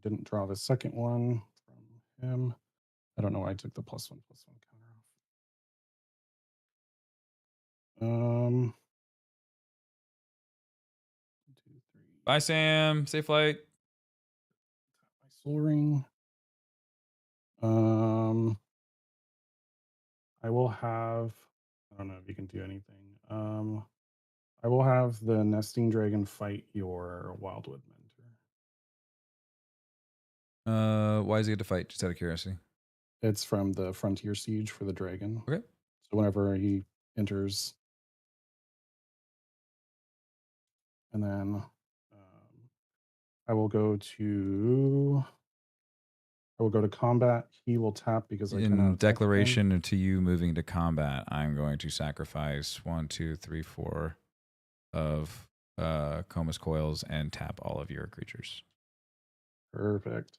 didn't draw the second one from him. I don't know why I took the +1/+1 counter off. 1, 2, 3. Bye, Sam. Safe flight. My Soul Ring. I will have. I don't know if you can do anything. I will have the Nesting Dragon fight your Wildwood Mentor. Why does he get to fight? Just out of curiosity. It's from the Frontier Siege for the dragon. Okay. So whenever he enters, and then I will go to combat. He will tap because I In cannot attack him. declaration to you moving to combat, I'm going to sacrifice 1, 2, 3, 4 of Comus Coils and tap all of your creatures. Perfect.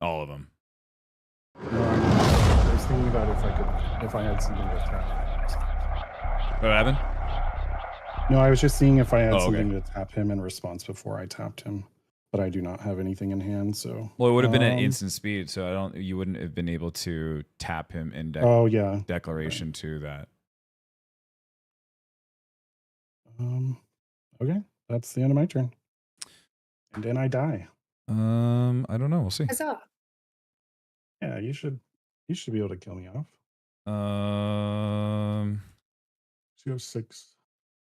All of them. I was thinking about if I had something to tap. What happened? No, I was just seeing if I had okay. something to tap him in response before I tapped him, but I do not have anything in hand. So well, it would have been an instant speed, so you wouldn't have been able to tap him in declaration right. to that. Okay, that's the end of my turn, and then I die. I don't know. We'll see. Huzzah. Yeah, you should be able to kill me off. So you have 6,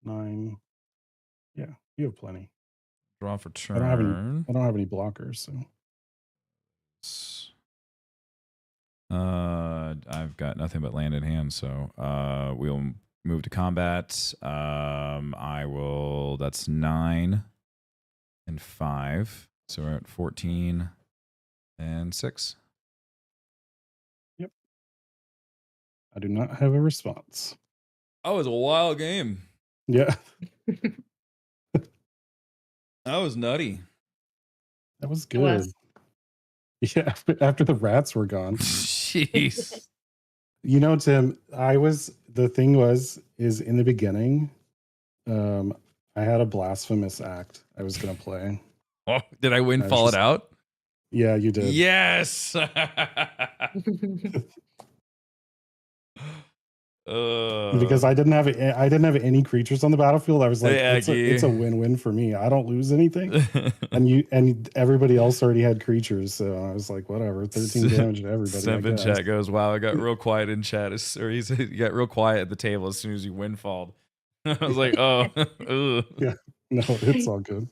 9. Yeah, you have plenty. Draw for turn. I don't have any blockers, so. I've got nothing but land in hand, so we'll move to combat. That's 9 and 5, so we're at 14 and 6. Yep. I do not have a response. Oh, it was a wild game. Yeah. That was nutty. That was good. Yeah, after the rats were gone. Jeez. You know, Tim, the thing was in the beginning, I had a blasphemous act I was going to play. Oh, did I windfall it out? Yeah, you did. Yes. Because I didn't have any creatures on the battlefield. I was like, it's a win-win for me. I don't lose anything, and everybody else already had creatures, so I was like, whatever. 13 damage to everybody. Step in chat goes, wow, I got real quiet in chat, or he got real quiet at the table as soon as you windfalled. I was like, oh, yeah, no, it's all good.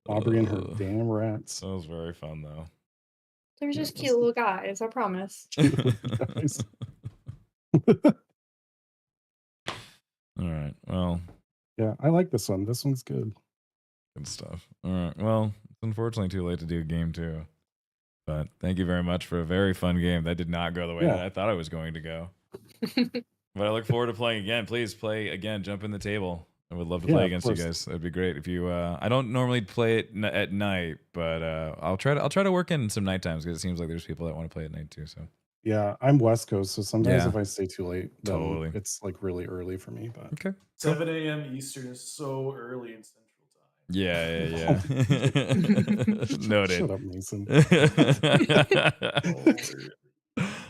Aubrey and her damn rats. That was very fun, though. They're just cute little guys, I promise. Guys. All right. Well. Yeah, I like this one. This one's good. Good stuff. All right. Well, it's unfortunately too late to do game 2. But thank you very much for a very fun game. That did not go the way that I thought it was going to go. But I look forward to playing again. Please play again. Jump in the table. I would love to play against you guys. That'd be great. If you, I don't normally play it at night, but I'll try to work in some night times because it seems like there's people that want to play at night too. So Yeah, I'm West Coast, so sometimes Yeah. if I stay too late, then Totally. it's like really early for me. But Okay. 7 a.m. Eastern is so early in Central Time. Yeah. Noted. shut up, Mason.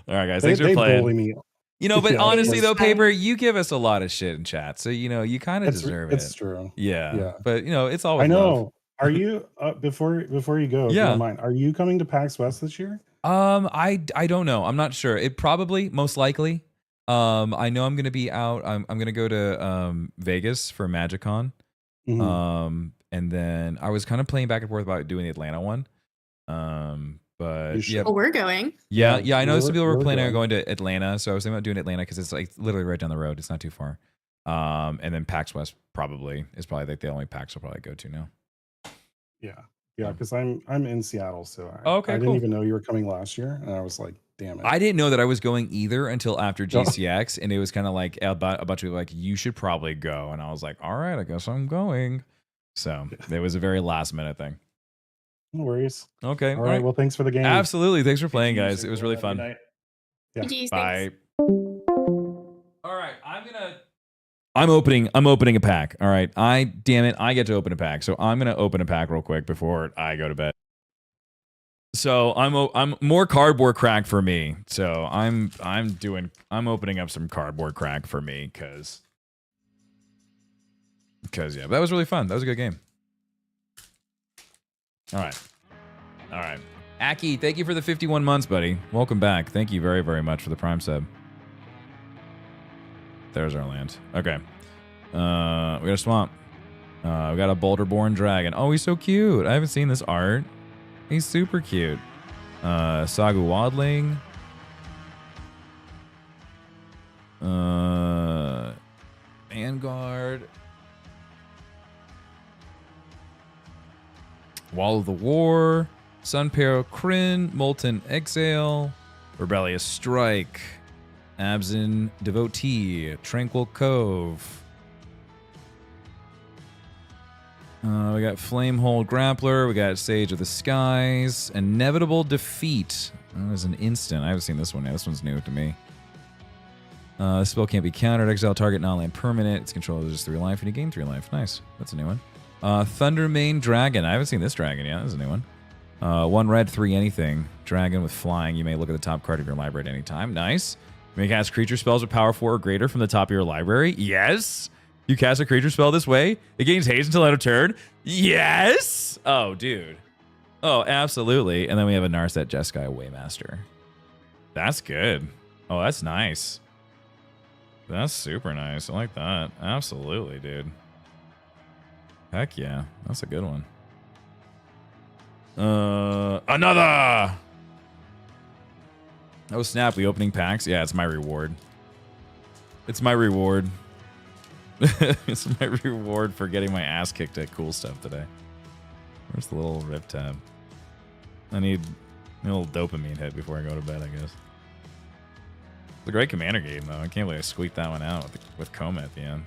All right, guys. They, Thanks for they playing. bully me. You know, but Yeah, honestly, like- though, Paper, you give us a lot of shit in chat, so you know you kind of deserve It's it. true. Yeah. Yeah. But you know, it's always I know. love. Are you before you go? If you Yeah. don't mind, are you coming to PAX West this year? I don't know. I'm not sure. It probably, most likely. I know I'm gonna be out. I'm gonna go to Vegas for MagicCon. Mhm. And then I was kind of playing back and forth about doing the Atlanta one. But You yeah, should. Oh, we're going. yeah. I know we're- some people were we're planning on going. going to Atlanta, so I was thinking about doing Atlanta because it's like literally right down the road. It's not too far. And then PAX West is probably like the only PAX I'll probably go to now. Yeah, because I'm in Seattle, so Okay, I didn't cool. even know you were coming last year, and I was like, damn it. I didn't know that I was going either until after Oh. GCX, and it was kind of like a bunch of people like, you should probably go, and I was like, all right, I guess I'm going. So it was a very last minute thing. No worries. Okay, All right. Well, thanks for the game. Absolutely, thanks for playing, Thank you, guys. It was really Have a good fun. night. Yeah. GG's, Bye. thanks. All right, I'm opening a pack. All right, I get to open a pack, so I'm gonna open a pack real quick before I go to bed. So I'm more cardboard crack for me. So I'm opening up some cardboard crack for me because yeah, but that was really fun. That was a good game. All right. Aki, thank you for the 51 months, buddy. Welcome back. Thank you very, very much for the Prime sub. There's our land. Okay. We got a swamp. We got a Boulderborn dragon. Oh, he's so cute. I haven't seen this art. He's super cute. Sagu Wadling. Vanguard. Wall of the War. Sunparo Kryn. Molten Exhale. Rebellious Strike. Abzin Devotee. Tranquil Cove. We got Flamehold Grappler. We got Sage of the Skies. Inevitable Defeat. That was an instant. I haven't seen this one yet. This one's new to me. This spell can't be countered. Exile target non-land permanent. Its controller loses 3 life and you gain 3 life. Nice. That's a new one. Thundermane Dragon. I haven't seen this dragon yet. That's a new one. 1 red, 3 anything. Dragon with flying. You may look at the top card of your library at any time. Nice. You may cast creature spells with power 4 or greater from the top of your library. Yes. You cast a creature spell this way. It gains haste until end of turn. Yes. Oh, dude. Oh, absolutely. And then we have a Narset Jeskai Waymaster. That's good. Oh, that's nice. That's super nice. I like that. Absolutely, dude. Heck yeah. That's a good one. Another. Oh, snap. We opening packs? Yeah, it's my reward. It's my reward. It's my reward for getting my ass kicked at cool stuff today. Where's the little rip tab? I need a little dopamine hit before I go to bed, I guess. It's a great commander game, though. I can't believe I squeaked that one out with Koma at the end.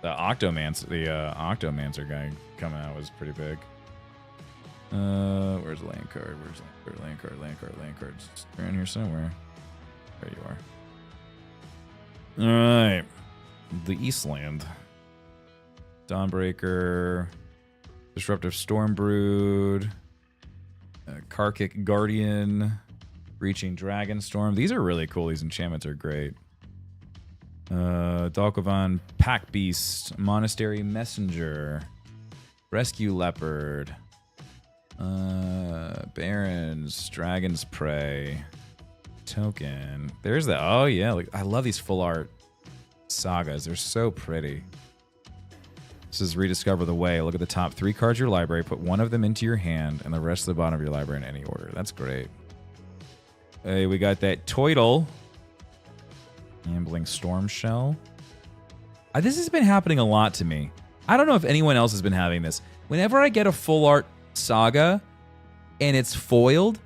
The Octomancer guy coming out was pretty big. Where's the land card? Land card. It's around here somewhere. There you are. All right. The Eastland. Dawnbreaker. Disruptive Stormbrood. Karkik Guardian. Reaching Dragonstorm. These are really cool. These enchantments are great. Dalkovan Pack Beast. Monastery Messenger. Rescue Leopard. Barons. Dragon's Prey. Token. There's the. Oh yeah, like I love these full art sagas. They're so pretty. This is Rediscover the Way. Look at the top 3 cards of your library. Put 1 of them into your hand, and the rest of the bottom of your library in any order. That's great. Hey, we got that Toidle. Gambling Storm Shell. This has been happening a lot to me. I don't know if anyone else has been having this. Whenever I get a full art saga and it's foiled,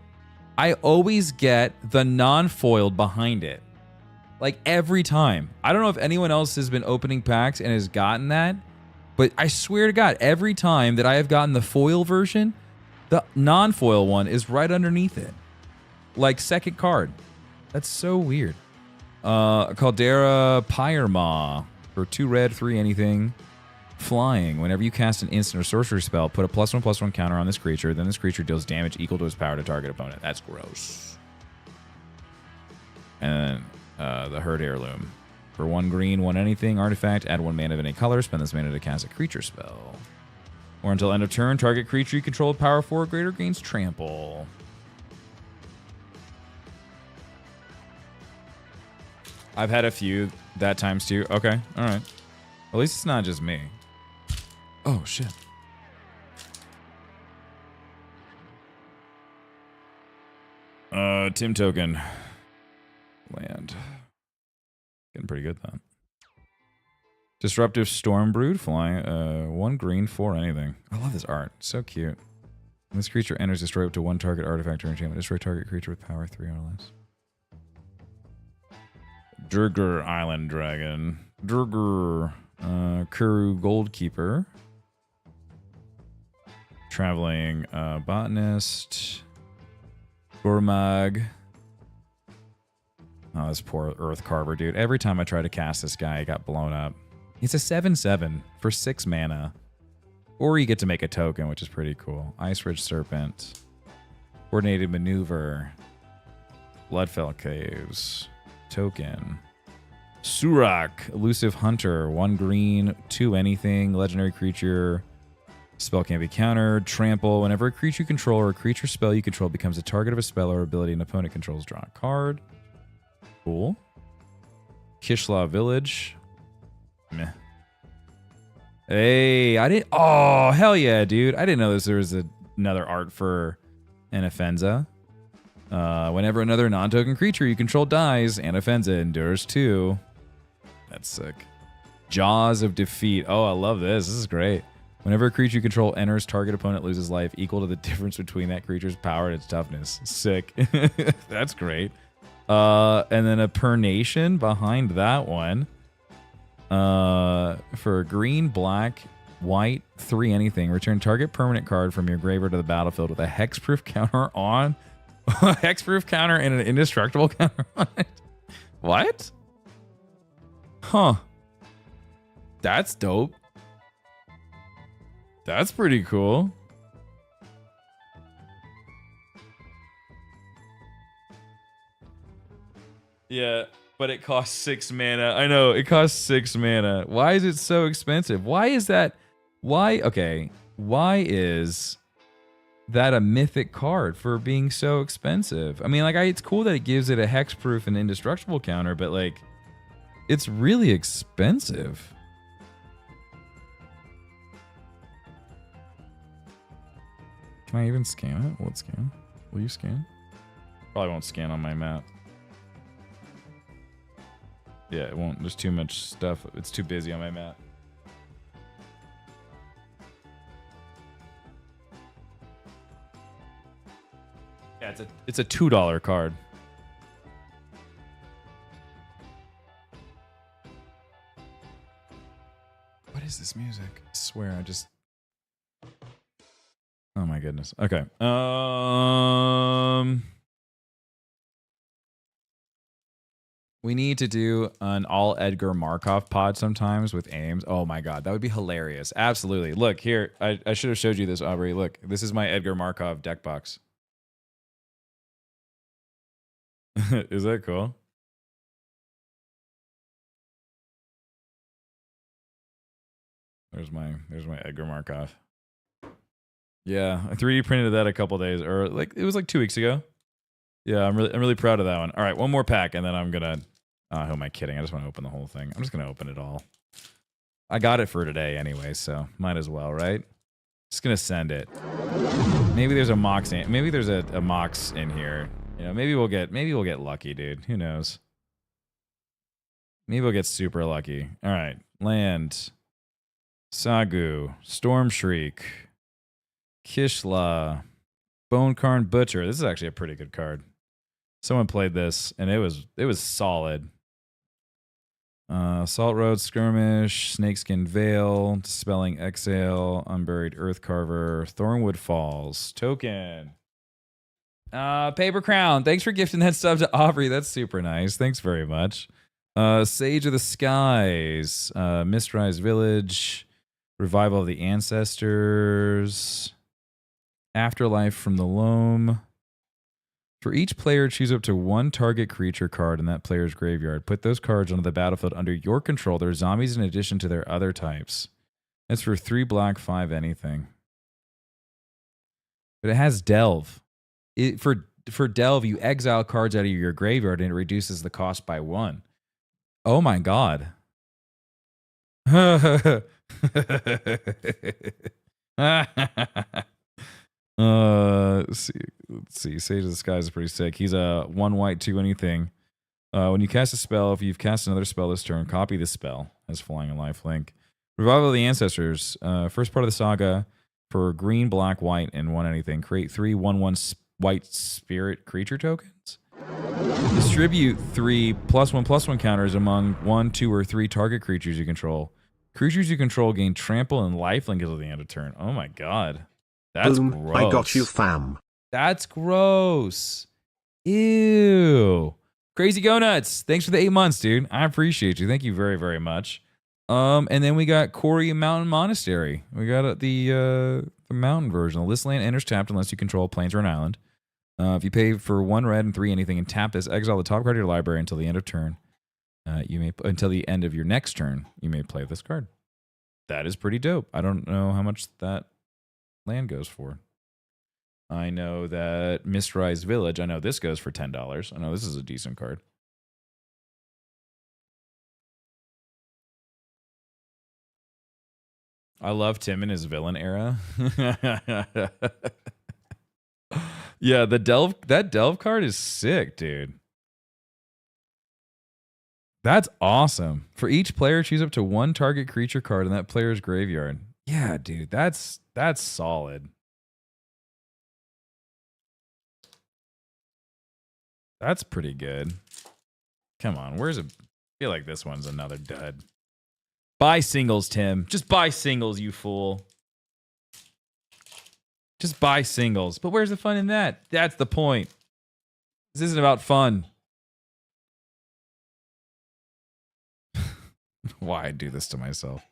I always get the non-foiled behind it. Like every time. I don't know if anyone else has been opening packs and has gotten that, but I swear to God, every time that I have gotten the foil version, The non-foil one is right underneath it. Like second card. That's so weird. Caldera Pyrma for 2 red, 3 anything. Flying. Whenever you cast an instant or sorcery spell, put a +1/+1 counter on this creature. Then this creature deals damage equal to its power to target opponent. That's gross. And then the Herd Heirloom. For 1 green, 1 anything, artifact, add 1 mana of any color. Spend this mana to cast a creature spell. Or until end of turn, target creature you control with power 4 or greater gains trample. I've had a few that times too. Okay, all right. At least it's not just me. Oh, shit. Tim Token. Land. Getting pretty good then. Disruptive Stormbrood flying. 1 green, 4 anything. I love this art. So cute. When this creature enters, destroy up to 1 target artifact or enchantment. Destroy target creature with power 3 or less. Durgur Island Dragon. Durgur. Kuru Goldkeeper. Traveling Botanist. Gormag. Oh, this poor Earth Carver, dude. Every time I try to cast this guy, I got blown up. It's a 7/7 for 6 mana. Or you get to make a token, which is pretty cool. Ice Ridge Serpent. Coordinated Maneuver. Bloodfell Caves. Token. Surak. Elusive Hunter. 1 green, 2 anything. Legendary creature. Spell can't be countered. Trample. Whenever a creature you control or a creature spell you control becomes a target of a spell or ability an opponent controls, draw a card. Cool. Kishla Village. Meh. Hey, I didn't. Oh, hell yeah, dude. I didn't know there was another art for Anafenza. Whenever another non-token creature you control dies, Anafenza endures 2. That's sick. Jaws of Defeat. Oh, I love this. This is great. Whenever a creature you control enters, target opponent loses life equal to the difference between that creature's power and its toughness. Sick. That's great. And then a Pernation behind that one. For green, black, white, 3 anything. Return target permanent card from your graveyard to the battlefield with a hexproof counter on. A hexproof counter and an indestructible counter on it. What? Huh. That's dope. That's pretty cool. Yeah, but it costs 6 mana. I know, it costs 6 mana. Why is it so expensive? Why is that? Okay. Why is that a mythic card for being so expensive? I mean, like, it's cool that it gives it a hexproof and indestructible counter, but, like, it's really expensive. Can I even scan it? Will it scan? Will you scan? Probably won't scan on my map. Yeah, it won't. There's too much stuff. It's too busy on my map. Yeah, it's a $2 card. What is this music? I swear, I just... Oh my goodness. Okay. We need to do an all Edgar Markov pod sometimes with Ames. Oh my god, that would be hilarious. Absolutely. Look here, I should have showed you this, Aubrey. Look, this is my Edgar Markov deck box. Is that cool? There's my Edgar Markov. Yeah, I 3D printed that a couple days, or like it was like 2 weeks ago. Yeah, I'm really proud of that one. All right, one more pack, and then I'm gonna. Who am I kidding? I just want to open the whole thing. I'm just gonna open it all. I got it for today anyway, so might as well, right? Just gonna send it. Maybe there's a Mox in. Maybe there's a Mox in here. You know, maybe we'll get lucky, dude. Who knows? Maybe we'll get super lucky. All right, land. Sagu, Storm Shriek, Kishla, Bonekarn Butcher. This is actually a pretty good card. Someone played this and it was solid. Salt Road Skirmish, Snakeskin Veil, Dispelling Exhale, Unburied Earth Carver, Thornwood Falls, token. Paper Crown, thanks for gifting that sub to Aubrey. That's super nice. Thanks very much. Sage of the Skies, Mistrise Village, Revival of the Ancestors, Afterlife from the Loam. For each player, choose up to one target creature card in that player's graveyard. Put those cards onto the battlefield under your control. They're zombies in addition to their other types. That's for 3 black, 5 anything. But it has Delve. For Delve, you exile cards out of your graveyard and it reduces the cost by 1. Oh my god. Let's see. Sage of the Skies is pretty sick. He's a 1 white 2 anything. When you cast a spell, if you've cast another spell this turn, copy the spell as flying and lifelink. Revival of the Ancestors. First part of the saga for green, black, white, and 1 anything. Create 3 1/1 white spirit creature tokens. Distribute 3 +1/+1 counters among 1, 2, or 3 target creatures you control. Creatures you control gain trample and lifelink until the end of turn. Oh my god. That's Boom, gross. I got you, fam. That's gross. Ew. Crazy Go Nuts. Thanks for the 8 months, dude. I appreciate you. Thank you very, very much. And then we got Corey Mountain Monastery. We got the mountain version. This land enters tapped unless you control plains or an island. If you pay for 1 red and 3 anything and tap this, exile the top card of your library until the end of turn. Until the end of your next turn, you may play this card. That is pretty dope. I don't know how much that land goes for. I know that Mistrise Village, I know this goes for $10. I know this is a decent card. I love Tim in his villain era. Yeah, that Delve card is sick, dude. That's awesome. For each player, choose up to 1 target creature card in that player's graveyard. Yeah, dude, that's solid. That's pretty good. Come on, where's a... I feel like this one's another dud. Buy singles, Tim. Just buy singles, you fool. Just buy singles. But where's the fun in that? That's the point. This isn't about fun. Why I do this to myself.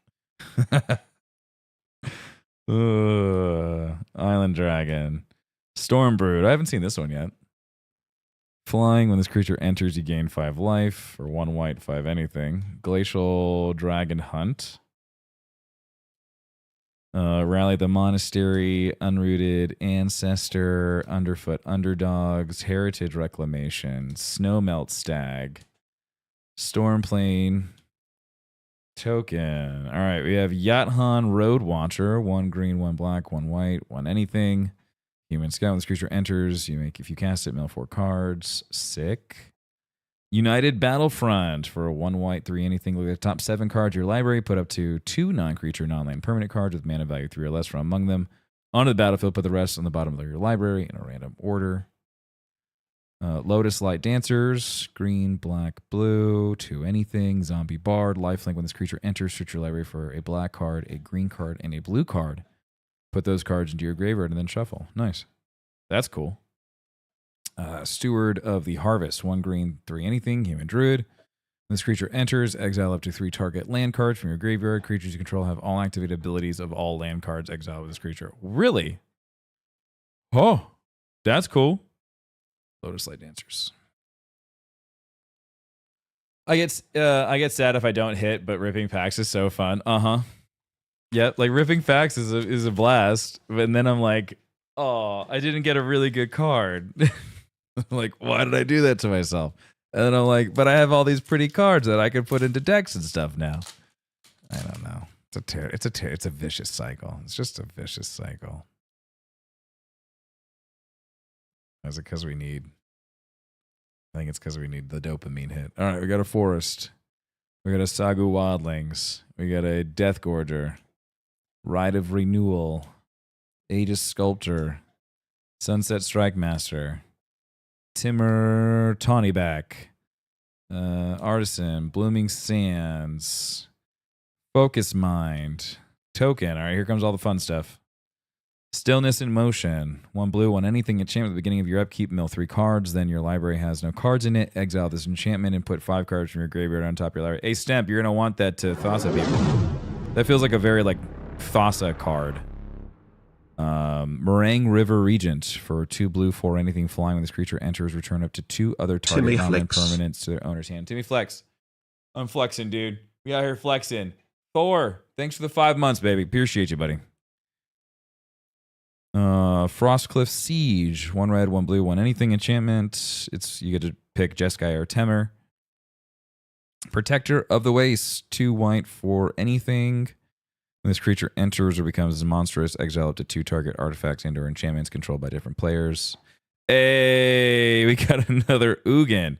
Island Dragon. Stormbrood. I haven't seen this one yet. Flying, when this creature enters, you gain 5 life, or 1 white, 5 anything. Glacial Dragon Hunt. Rally the Monastery, Unrooted Ancestor, Underfoot Underdogs, Heritage Reclamation, Snowmelt Stag, Stormplane, Token. All right, we have Yathan Road Watcher, 1 green, 1 black, 1 white, 1 anything. Human Scout, when this creature enters, if you cast it, mill 4 cards. Sick. United Battlefront for a 1 white, 3 anything. Look at the top 7 cards of your library. Put up to 2 non-creature, non-land permanent cards with mana value 3 or less from among them onto the battlefield. Put the rest on the bottom of your library in a random order. Lotus Light Dancers, green, black, blue, 2 anything. Zombie Bard, lifelink. When this creature enters, search your library for a black card, a green card, and a blue card. Put those cards into your graveyard and then shuffle. Nice. That's cool. Steward of the Harvest, 1 green, 3 anything, human druid. When this creature enters, exile up to 3 target land cards from your graveyard. Creatures you control have all activated abilities of all land cards exiled with this creature. Really? Oh, that's cool. Lotus Light Dancers. I get sad if I don't hit, but ripping packs is so fun. Yeah, like ripping packs is a blast, and then I'm like, oh, I didn't get a really good card. Like, why did I do that to myself? And then I'm like, but I have all these pretty cards that I can put into decks and stuff now. I don't know. It's a vicious cycle. It's just a vicious cycle. Is it because we need? I think it's because we need the dopamine hit. All right, we got a forest. We got a Sagu Wildlings. We got a Death Gorger. Rite of Renewal. Aegis Sculptor. Sunset Strike Master. Timur Tawnyback. Artisan, Blooming Sands, Focus Mind, Token. All right, here comes all the fun stuff. Stillness in Motion. 1 blue, 1 anything enchantment at the beginning of your upkeep. Mill 3 cards. Then your library has no cards in it. Exile this enchantment and put 5 cards from your graveyard on top of your library. Hey, Stemp, you're going to want that to Thassa people. That feels like a very, like, Thassa card. Meringue River Regent. For 2 blue, 4 anything flying. When this creature enters, return up to 2 other target non-land permanents to their owner's hand. Timmy Flex. I'm flexing, dude. We out here flexing. Thor, thanks for the 5 months, baby. Appreciate you, buddy. Frostcliff Siege. 1 red, 1 blue, 1 anything enchantment. You get to pick Jeskai or Temur. Protector of the Waste. 2 white for anything. When this creature enters or becomes monstrous, exile up to 2 target artifacts and or enchantments controlled by different players. Hey, we got another Ugin.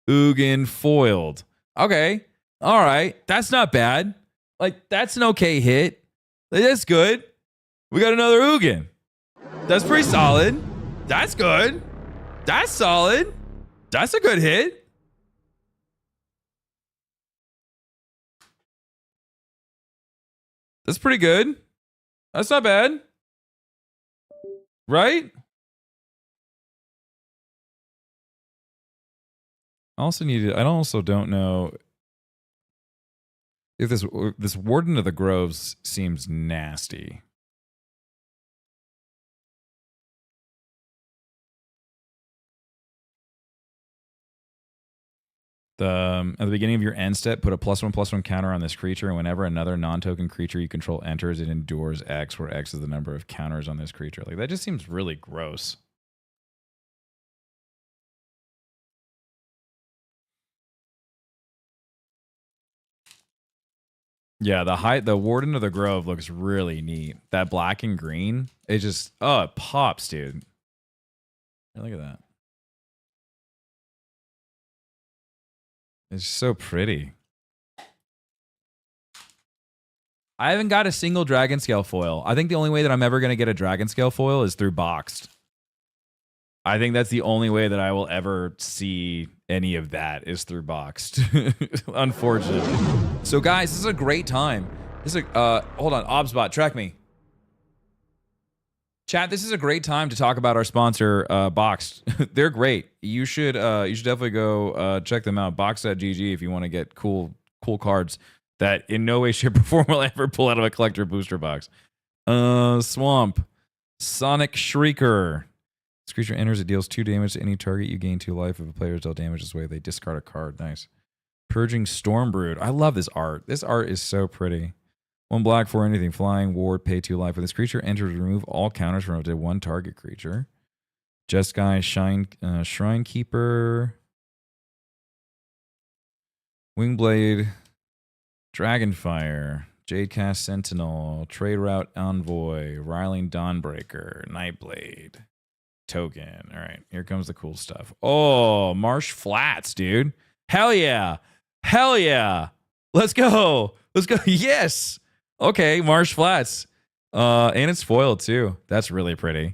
Ugin foiled. Okay. All right. That's not bad. Like, that's an okay hit. That's good. We got another Ugin. That's pretty solid. That's good. That's solid. That's a good hit. That's pretty good. That's not bad. Right? I also don't know if this Warden of the Groves seems nasty. At the beginning of your end step, put a +1/+1 counter on this creature, and whenever another non-token creature you control enters, it endures X, where X is the number of counters on this creature. Like, that just seems really gross. Yeah, the Warden of the Grove looks really neat. That black and green, it just, it pops, dude. Yeah, look at that. It's so pretty. I haven't got a single Dragon Scale foil. I think the only way that I'm ever going to get a Dragon Scale foil is through Boxed. I think that's the only way that I will ever see any of that is through Boxed. Unfortunately. So guys, this is a great time. This is hold on, Obsbot, track me. Chat, this is a great time to talk about our sponsor, Boxed. They're great. You should definitely go check them out. Boxed.gg if you want to get cool cards that in no way, shape, or form will ever pull out of a collector booster box. Swamp. Sonic Shrieker. This creature enters, it deals 2 damage to any target. You gain 2 life. If a player is dealt damage this way, they discard a card. Nice. Purging Stormbrood. I love this art. This art is so pretty. 1 black for anything flying, ward, pay 2 life. When this creature enters, remove all counters from up to 1 target creature. Jeskai, Shrine Keeper, Wingblade, Dragonfire, Jadecast Sentinel, Trade Route Envoy, Riling Dawnbreaker, Nightblade, Token. All right, here comes the cool stuff. Oh, Marsh Flats, dude. Hell yeah. Hell yeah. Let's go. Let's go. Yes. Okay, Marsh Flats. And it's foiled too. That's really pretty.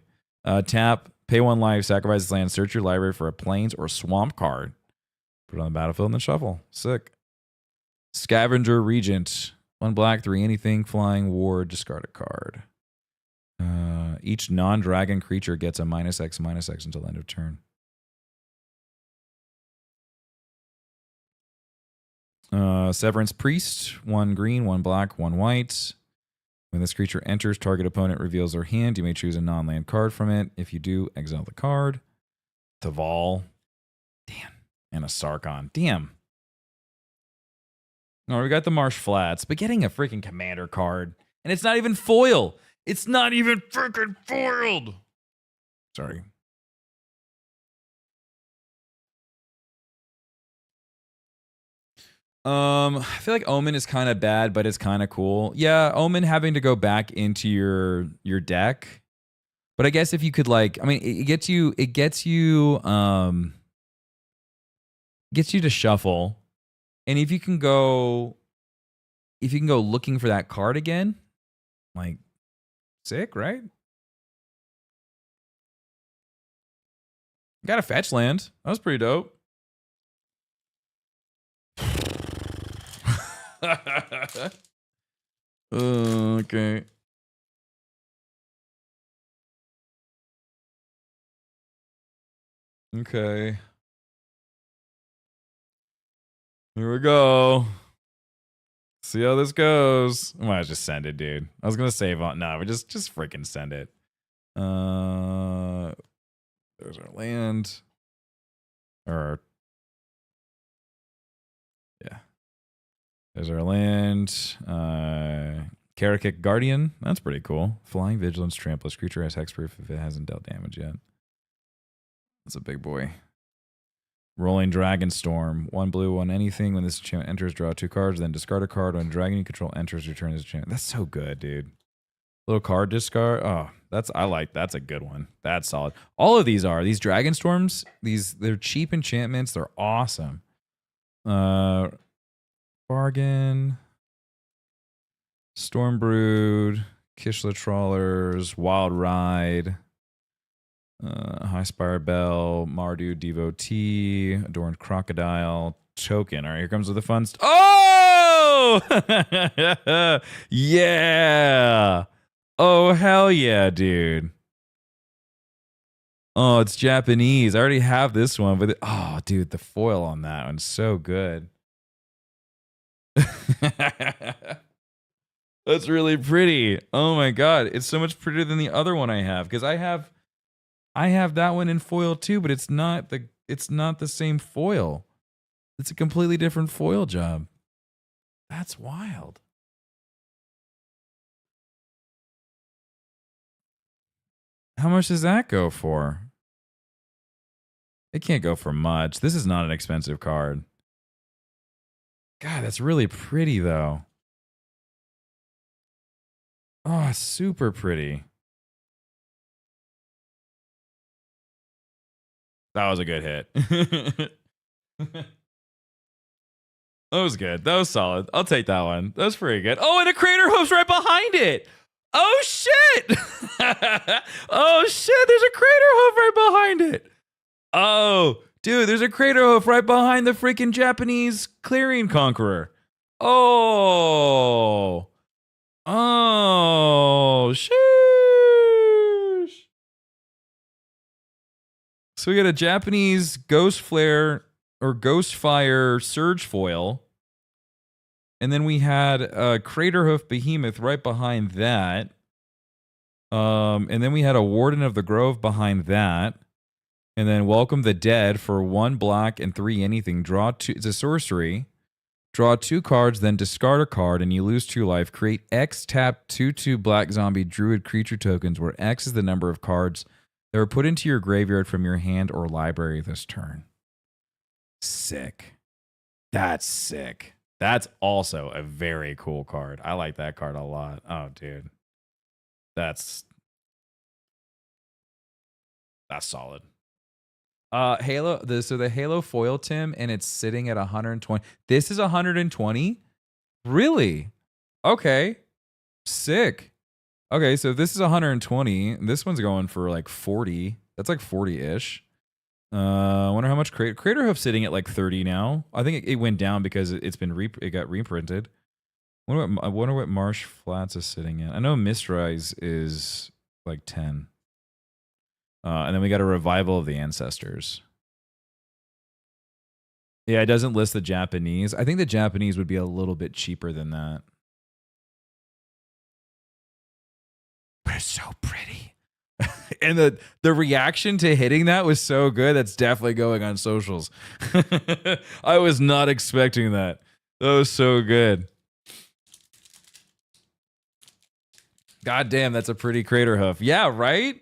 Tap, pay 1 life, sacrifice this land, search your library for a plains or swamp card. Put it on the battlefield and then shuffle. Sick. Scavenger Regent. 1 black, 3 anything, flying, ward, discard a card. Each non-dragon creature gets a -X until end of turn. Severance Priest, 1 green, 1 black, 1 white. When this creature enters, target opponent reveals their hand. You may choose a non-land card from it. If you do, exile the card. Taval. Damn. And a Sarkon. Damn. Oh, we got the Marsh Flats, but getting a freaking commander card. And it's not even foil. It's not even freaking foiled. Sorry. I feel like Omen is kind of bad, but it's kind of cool. Yeah, Omen having to go back into your deck. But I guess if you could, like, I mean, it gets you to shuffle. And if you can go looking for that card again, like, sick, right? Got a fetch land. That was pretty dope. Okay. Okay. Here we go. See how this goes. I might just send it, dude. I was gonna save on. No, but just freaking send it. There's our land. Or yeah. There's our land. Karakik Guardian. That's pretty cool. Flying Vigilance Trampless. Creature has hexproof if it hasn't dealt damage yet. That's a big boy. Rolling Dragon Storm. 1 blue, 1 anything. When this enchantment enters, draw 2 cards, then discard a card. When a dragon you control enters, return this enchantment. That's so good, dude. Little card discard. Oh, that's a good one. That's solid. All of these are. These Dragon Storms, they're cheap enchantments. They're awesome. Bargain. Stormbrood. Kishla Trawlers. Wild Ride. High Spire Bell, Mardu Devotee, Adorned Crocodile, Token. All right, here comes with the fun stuff. Oh! Yeah! Oh, hell yeah, dude. Oh, it's Japanese. I already have this one, but oh, dude, the foil on that one's so good. That's really pretty. Oh my god, it's so much prettier than the other one I have because I have that one in foil too, but it's not the same foil. It's a completely different foil job. That's wild. How much does that go for? It can't go for much. This is not an expensive card. God, that's really pretty though. Oh, super pretty. That was a good hit. That was good. That was solid. I'll take that one. That was pretty good. Oh, and a Crater Hoof's right behind it. Oh, shit. Oh, shit. There's a Crater Hoof right behind it. Oh, dude, there's a Crater Hoof right behind the freaking Japanese Clearing Conqueror. Oh. Oh, sheesh. So we got a Japanese Ghost Flare or Ghost Fire Surge Foil. And then we had a Craterhoof Behemoth right behind that. And then we had a Warden of the Grove behind that. And then Welcome the Dead for 1 black and 3 anything. Draw 2. It's a sorcery. Draw 2 cards, then discard a card, and you lose 2 life. Create X tap 2/2 black zombie druid creature tokens, where X is the number of cards that were put into your graveyard from your hand or library this turn. Sick. That's sick. That's also a very cool card. I like that card a lot. Oh, dude. That's solid. Halo, so the Halo foil, Tim, and it's sitting at 120. This is 120? Really? Okay. Sick. Okay, so this is 120. This one's going for like 40. That's like 40-ish. I wonder how much Craterhoof sitting at like 30 now. I think it went down because it got reprinted. I wonder what Marsh Flats is sitting at. I know Mistrise is like 10. And then we got a Revival of the Ancestors. Yeah, it doesn't list the Japanese. I think the Japanese would be a little bit cheaper than that. But it's so pretty. And the reaction to hitting that was so good. That's definitely going on socials. I was not expecting that. That was so good. God damn, that's a pretty Craterhoof. Yeah, right?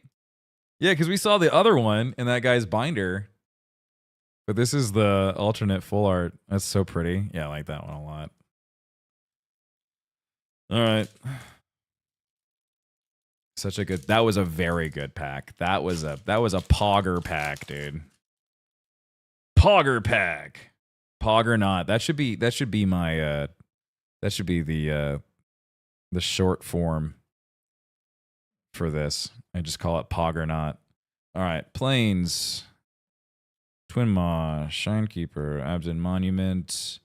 Yeah, because we saw the other one in that guy's binder. But this is the alternate full art. That's so pretty. Yeah, I like that one a lot. All right. Such a good. That was a very good pack. That was a Pogger pack, dude. Pogger pack. Pog or not. That should be my that should be the short form for this. I just call it Pog or not. All right, Plains, Twin Maw, Shinekeeper, Absent Monument,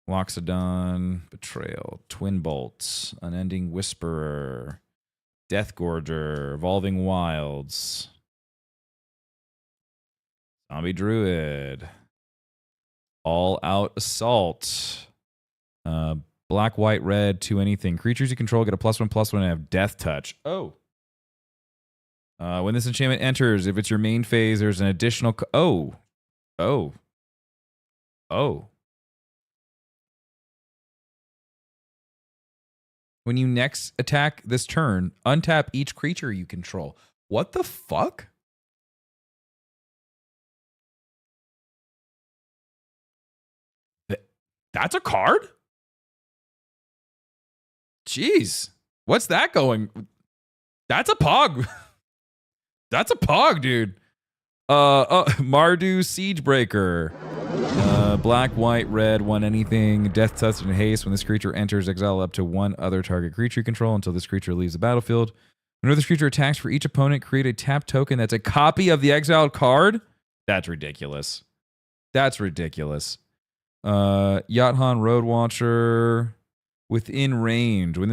Loxodon, Betrayal, Twin Bolts, Unending Whisperer, Death Gorger, Evolving Wilds, Zombie Druid, All Out Assault, Black, White, Red, 2 anything. Creatures you control get a +1/+1 and have Death Touch. Oh. When this enchantment enters, if it's your main phase, there's an additional... Oh. When you next attack this turn, untap each creature you control. What the fuck? That's a card? Jeez. What's that going? That's a pog. That's a pog, dude. Mardu Siegebreaker. Black, white, red, 1 anything. Death touch and haste. When this creature enters, exile up to 1 other target creature you control until this creature leaves the battlefield. Whenever this creature attacks for each opponent, create a tap token that's a copy of the exiled card. That's ridiculous. That's ridiculous. Yathan Road Watcher. Within range. When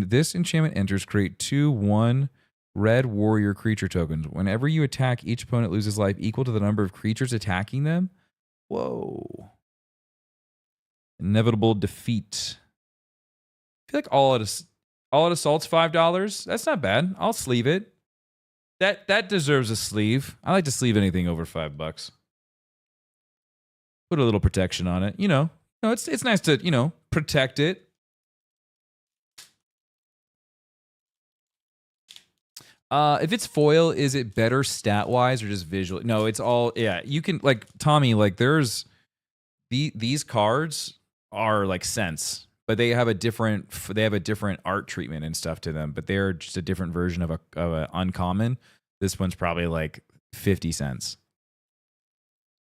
this enchantment enters, create 2/1 red warrior creature tokens. Whenever you attack, each opponent loses life equal to the number of creatures attacking them. Whoa. Inevitable defeat. I feel like all out assault's $5. That's not bad. I'll sleeve it. That deserves a sleeve. I like to sleeve anything over $5. Put a little protection on it. It's nice to, protect it. If it's foil, is it better stat-wise or just visual? No, it's all, yeah. You can, like, Tommy, like, there's, these cards are, like, cents, but they have a different art treatment and stuff to them, but they're just a different version of a uncommon. This one's probably, like, 50 cents.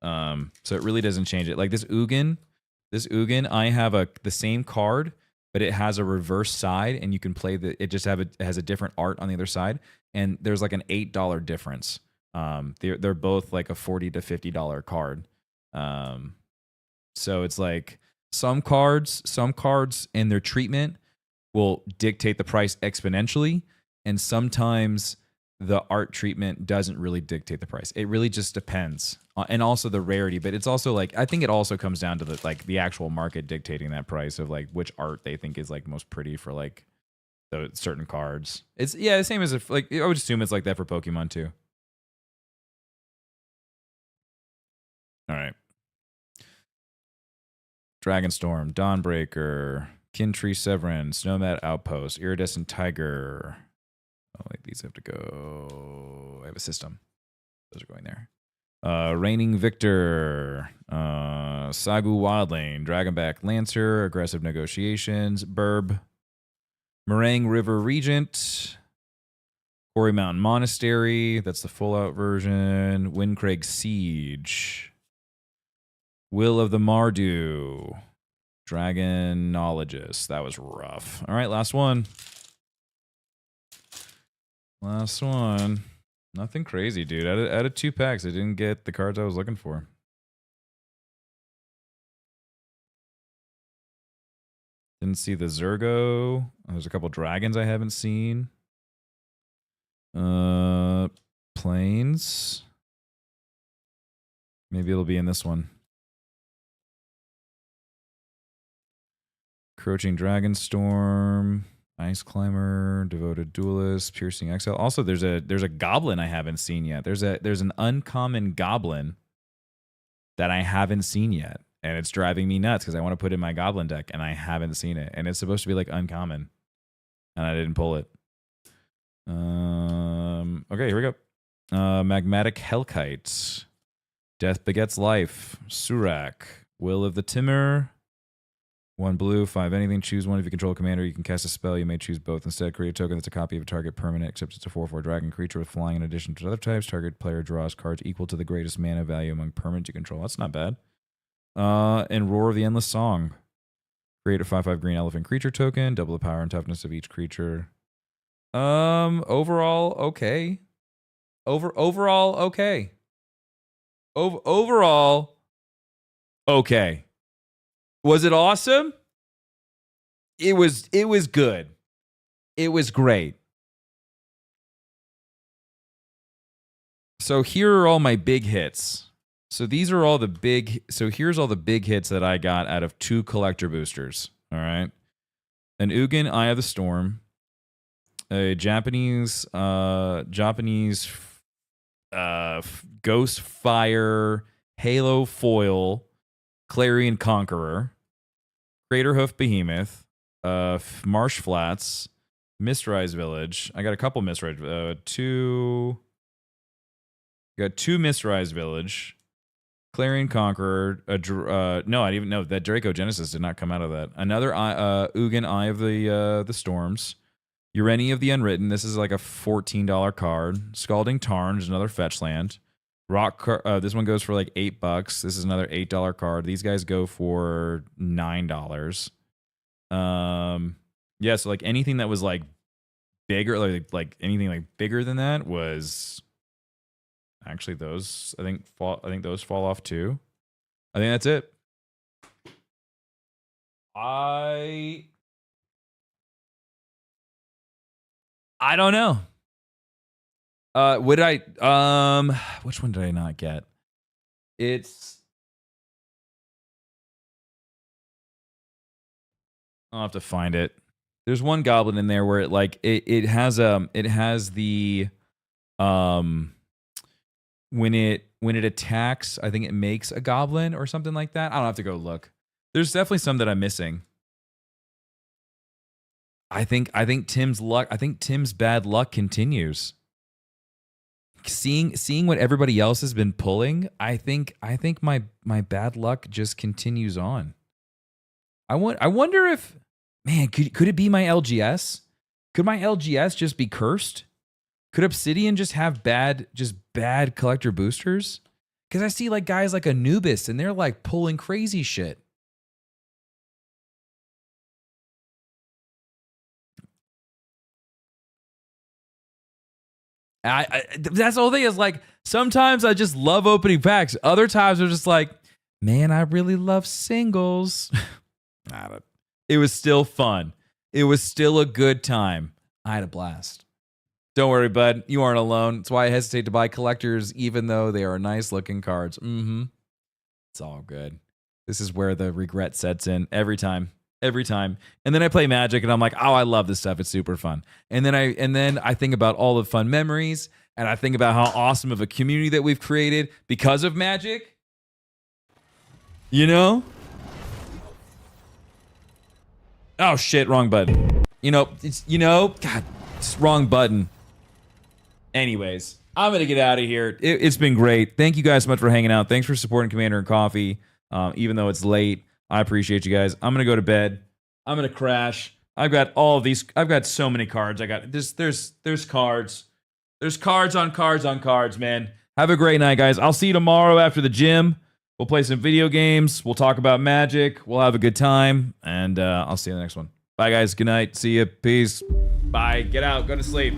So it really doesn't change it. Like, this Ugin, I have the same card, but it has a reverse side, and you can play it has a different art on the other side, and there's like an $8 difference. They're both like a $40 to $50 card. So it's like some cards and their treatment will dictate the price exponentially, and sometimes the art treatment doesn't really dictate the price. It really just depends, and also the rarity. But it's also like, I think it also comes down to the actual market dictating that price of like which art they think is like most pretty for like the certain cards. It's the same as if, like, I would assume it's like that for Pokemon too. All right. Dragonstorm, Dawnbreaker, Kintree Severin, Snowmat Outpost, Iridescent Tiger. Oh, like these have to go. I have a system. Those are going there. Reigning Victor, Sagu Wildlane, Dragonback Lancer, Aggressive Negotiations, Burb, Meringue River Regent, Quarry Mountain Monastery, that's the full out version, Windcrag Siege, Will of the Mardu, Dragonologist. That was rough. All right, last one. Last one. Nothing crazy, dude. Out of 2 packs, I didn't get the cards I was looking for. Didn't see the Zergo. There's a couple dragons I haven't seen. Plains. Maybe it'll be in this one. Crouching Dragonstorm. Ice Climber, Devoted Duelist, Piercing Exile. Also, there's a goblin I haven't seen yet. There's an uncommon goblin that I haven't seen yet, and it's driving me nuts because I want to put in my goblin deck and I haven't seen it, and it's supposed to be like uncommon, and I didn't pull it. Okay, here we go. Magmatic Hellkite, Death Begets Life, Surak, Will of the Timur. 1 blue, 5 anything. Choose one. If you control a commander, you can cast a spell. You may choose both. Instead, create a token that's a copy of a target permanent, except it's a 4/4 dragon creature with flying in addition to other types. Target player draws cards equal to the greatest mana value among permanents you control. That's not bad. And Roar of the Endless Song. Create a 5/5 green elephant creature token. Double the power and toughness of each creature. Overall, okay. Overall, okay. Overall, okay. Was it awesome? It was good. It was great. So here are all my big hits. So these are all the big, so here's all the big hits that I got out of 2 collector boosters. All right. An Ugin Eye of the Storm, a Japanese Ghost Fire Halo Foil Clarion Conqueror, Craterhoof Behemoth, Marsh Flats, Mistrise Village. I got a couple Mistrise, got 2 Mistrise Village, Clarion Conqueror. No, I didn't even know that Draco Genesis did not come out of that. Another Ugin Eye of the Storms, Ureni of the Unwritten. This is like a $14 card. Scalding Tarn is another fetch land. This one goes for like $8. This is another $8 card. These guys go for $9. Yeah, so like anything that was like bigger, like anything like bigger than that was actually those. I think those fall off too. I think that's it. I don't know. Which one did I not get? I'll have to find it. There's one goblin in there where it has the when it attacks, I think it makes a goblin or something like that. I don't have to go look. There's definitely some that I'm missing. I think Tim's bad luck continues. Seeing what everybody else has been pulling, I think my bad luck just continues on. I wonder if, man, could it be my LGS? Could my LGS just be cursed? Could Obsidian just have bad collector boosters? Because I see like guys like Anubis and they're like pulling crazy shit. That's the whole thing is like sometimes I just love opening packs. Other times I'm just like, man, I really love singles. It was still fun. It was still a good time. I had a blast. Don't worry, bud. You aren't alone. That's why I hesitate to buy collectors, even though they are nice looking cards. It's all good. This is where the regret sets in every time. And then I play Magic and I'm like, oh, I love this stuff. It's super fun. And then I think about all the fun memories and I think about how awesome of a community that we've created because of Magic. You know? Oh shit, wrong button. God, it's wrong button. Anyways, I'm going to get out of here. It's been great. Thank you guys so much for hanging out. Thanks for supporting Commander and Coffee. Even though it's late. I appreciate you guys. I'm going to go to bed. I'm going to crash. I've got all of these. I've got so many cards. I got this. There's cards. There's cards on cards on cards, man. Have a great night, guys. I'll see you tomorrow after the gym. We'll play some video games. We'll talk about Magic. We'll have a good time. And I'll see you in the next one. Bye, guys. Good night. See you. Peace. Bye. Get out. Go to sleep.